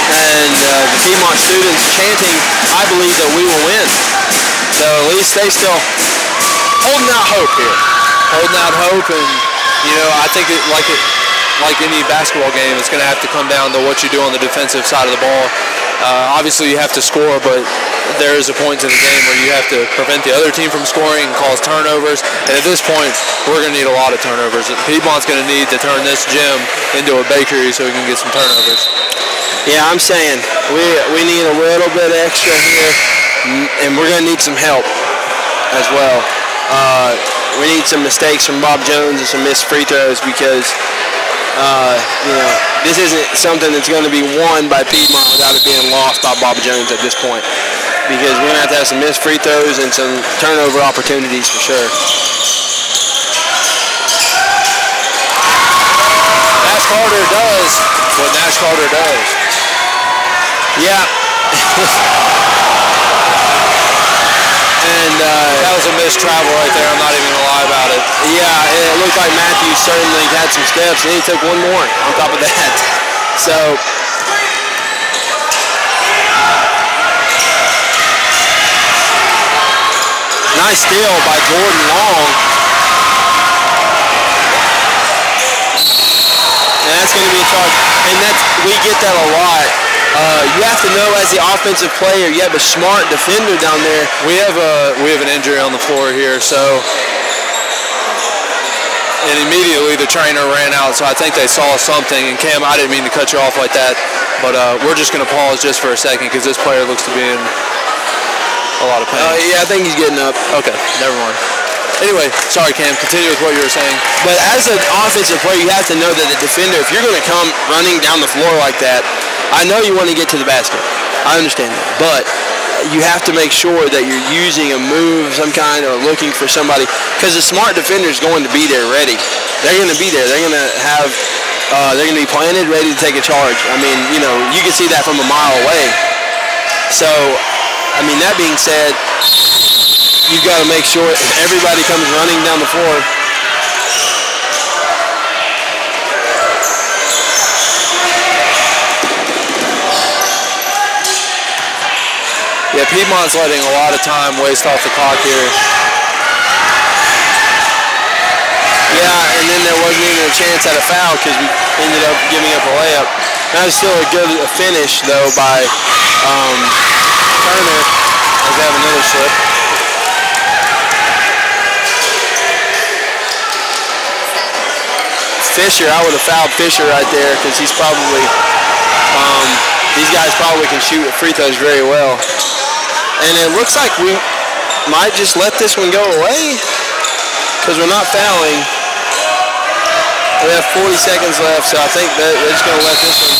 And the Piedmont students chanting, "I believe that we will win." So at least they still holding out hope here. Holding out hope, and you know, I think like any basketball game, it's going to have to come down to what you do on the defensive side of the ball. Obviously, you have to score, but there is a point in the game where you have to prevent the other team from scoring and cause turnovers. And at this point, we're going to need a lot of turnovers. Piedmont's going to need to turn this gym into a bakery so we can get some turnovers. Yeah, I'm saying we need a little bit extra here, and we're going to need some help as well. We need some mistakes from Bob Jones and some missed free throws because this isn't something that's going to be won by Piedmont without it being lost by Bob Jones at this point, because we're going to have some missed free throws and some turnover opportunities for sure. Nash Carter does what Nash Carter does. Yeah. And that was a missed travel right there. I'm not even going to lie about it. Yeah, it looked like Matthews certainly had some steps, and he took one more on top of that. So, nice steal by Jordan Long. And that's going to be a charge. And we get that a lot. You have to know as the offensive player, you have a smart defender down there. We have an injury on the floor here, so, and immediately the trainer ran out, so I think they saw something. And Cam, I didn't mean to cut you off like that, but we're just going to pause just for a second because this player looks to be in a lot of pain. Yeah, I think he's getting up. Okay, never mind. Anyway, sorry Cam, continue with what you were saying. But as an offensive player, you have to know that the defender, if you're going to come running down the floor like that, I know you want to get to the basket. I understand that. But you have to make sure that you're using a move of some kind or looking for somebody, because the smart defender is going to be there ready. They're going to be there. They're going to have, they're going to be planted, ready to take a charge. I mean, you can see that from a mile away. So, I mean, that being said, you've got to make sure everybody comes running down the floor. Yeah, Piedmont's letting a lot of time waste off the clock here. Yeah, and then there wasn't even a chance at a foul because we ended up giving up a layup. That was still a good finish, though, by Turner, as they have another slip. Fisher, I would have fouled Fisher right there because he's probably, these guys probably can shoot free throws very well. And it looks like we might just let this one go away because we're not fouling. We have 40 seconds left, so I think that they're just going to let this one.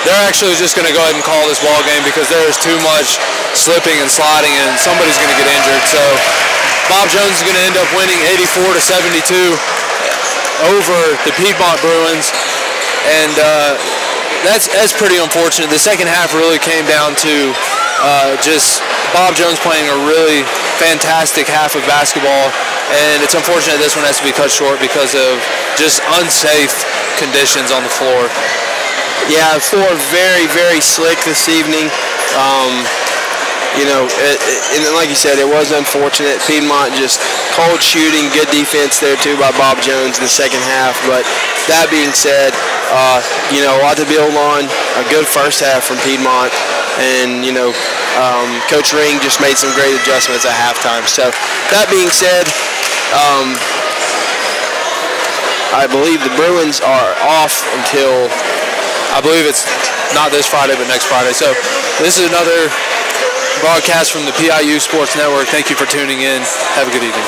They're actually just going to go ahead and call this ball game because there is too much slipping and sliding and somebody's going to get injured. So Bob Jones is going to end up winning 84-72 over the Piedmont Bruins. And that's pretty unfortunate. The second half really came down to just Bob Jones playing a really fantastic half of basketball. And it's unfortunate this one has to be cut short because of just unsafe conditions on the floor. Yeah, the floor very, very slick this evening. And like you said, it was unfortunate. Piedmont just cold shooting, good defense there too by Bob Jones in the second half. But that being said, a lot to build on. A good first half from Piedmont, and Coach Ring just made some great adjustments at halftime. So that being said, I believe the Bruins are off until, I believe it's not this Friday, but next Friday. So this is another broadcast from the PIU Sports Network. Thank you for tuning in. Have a good evening.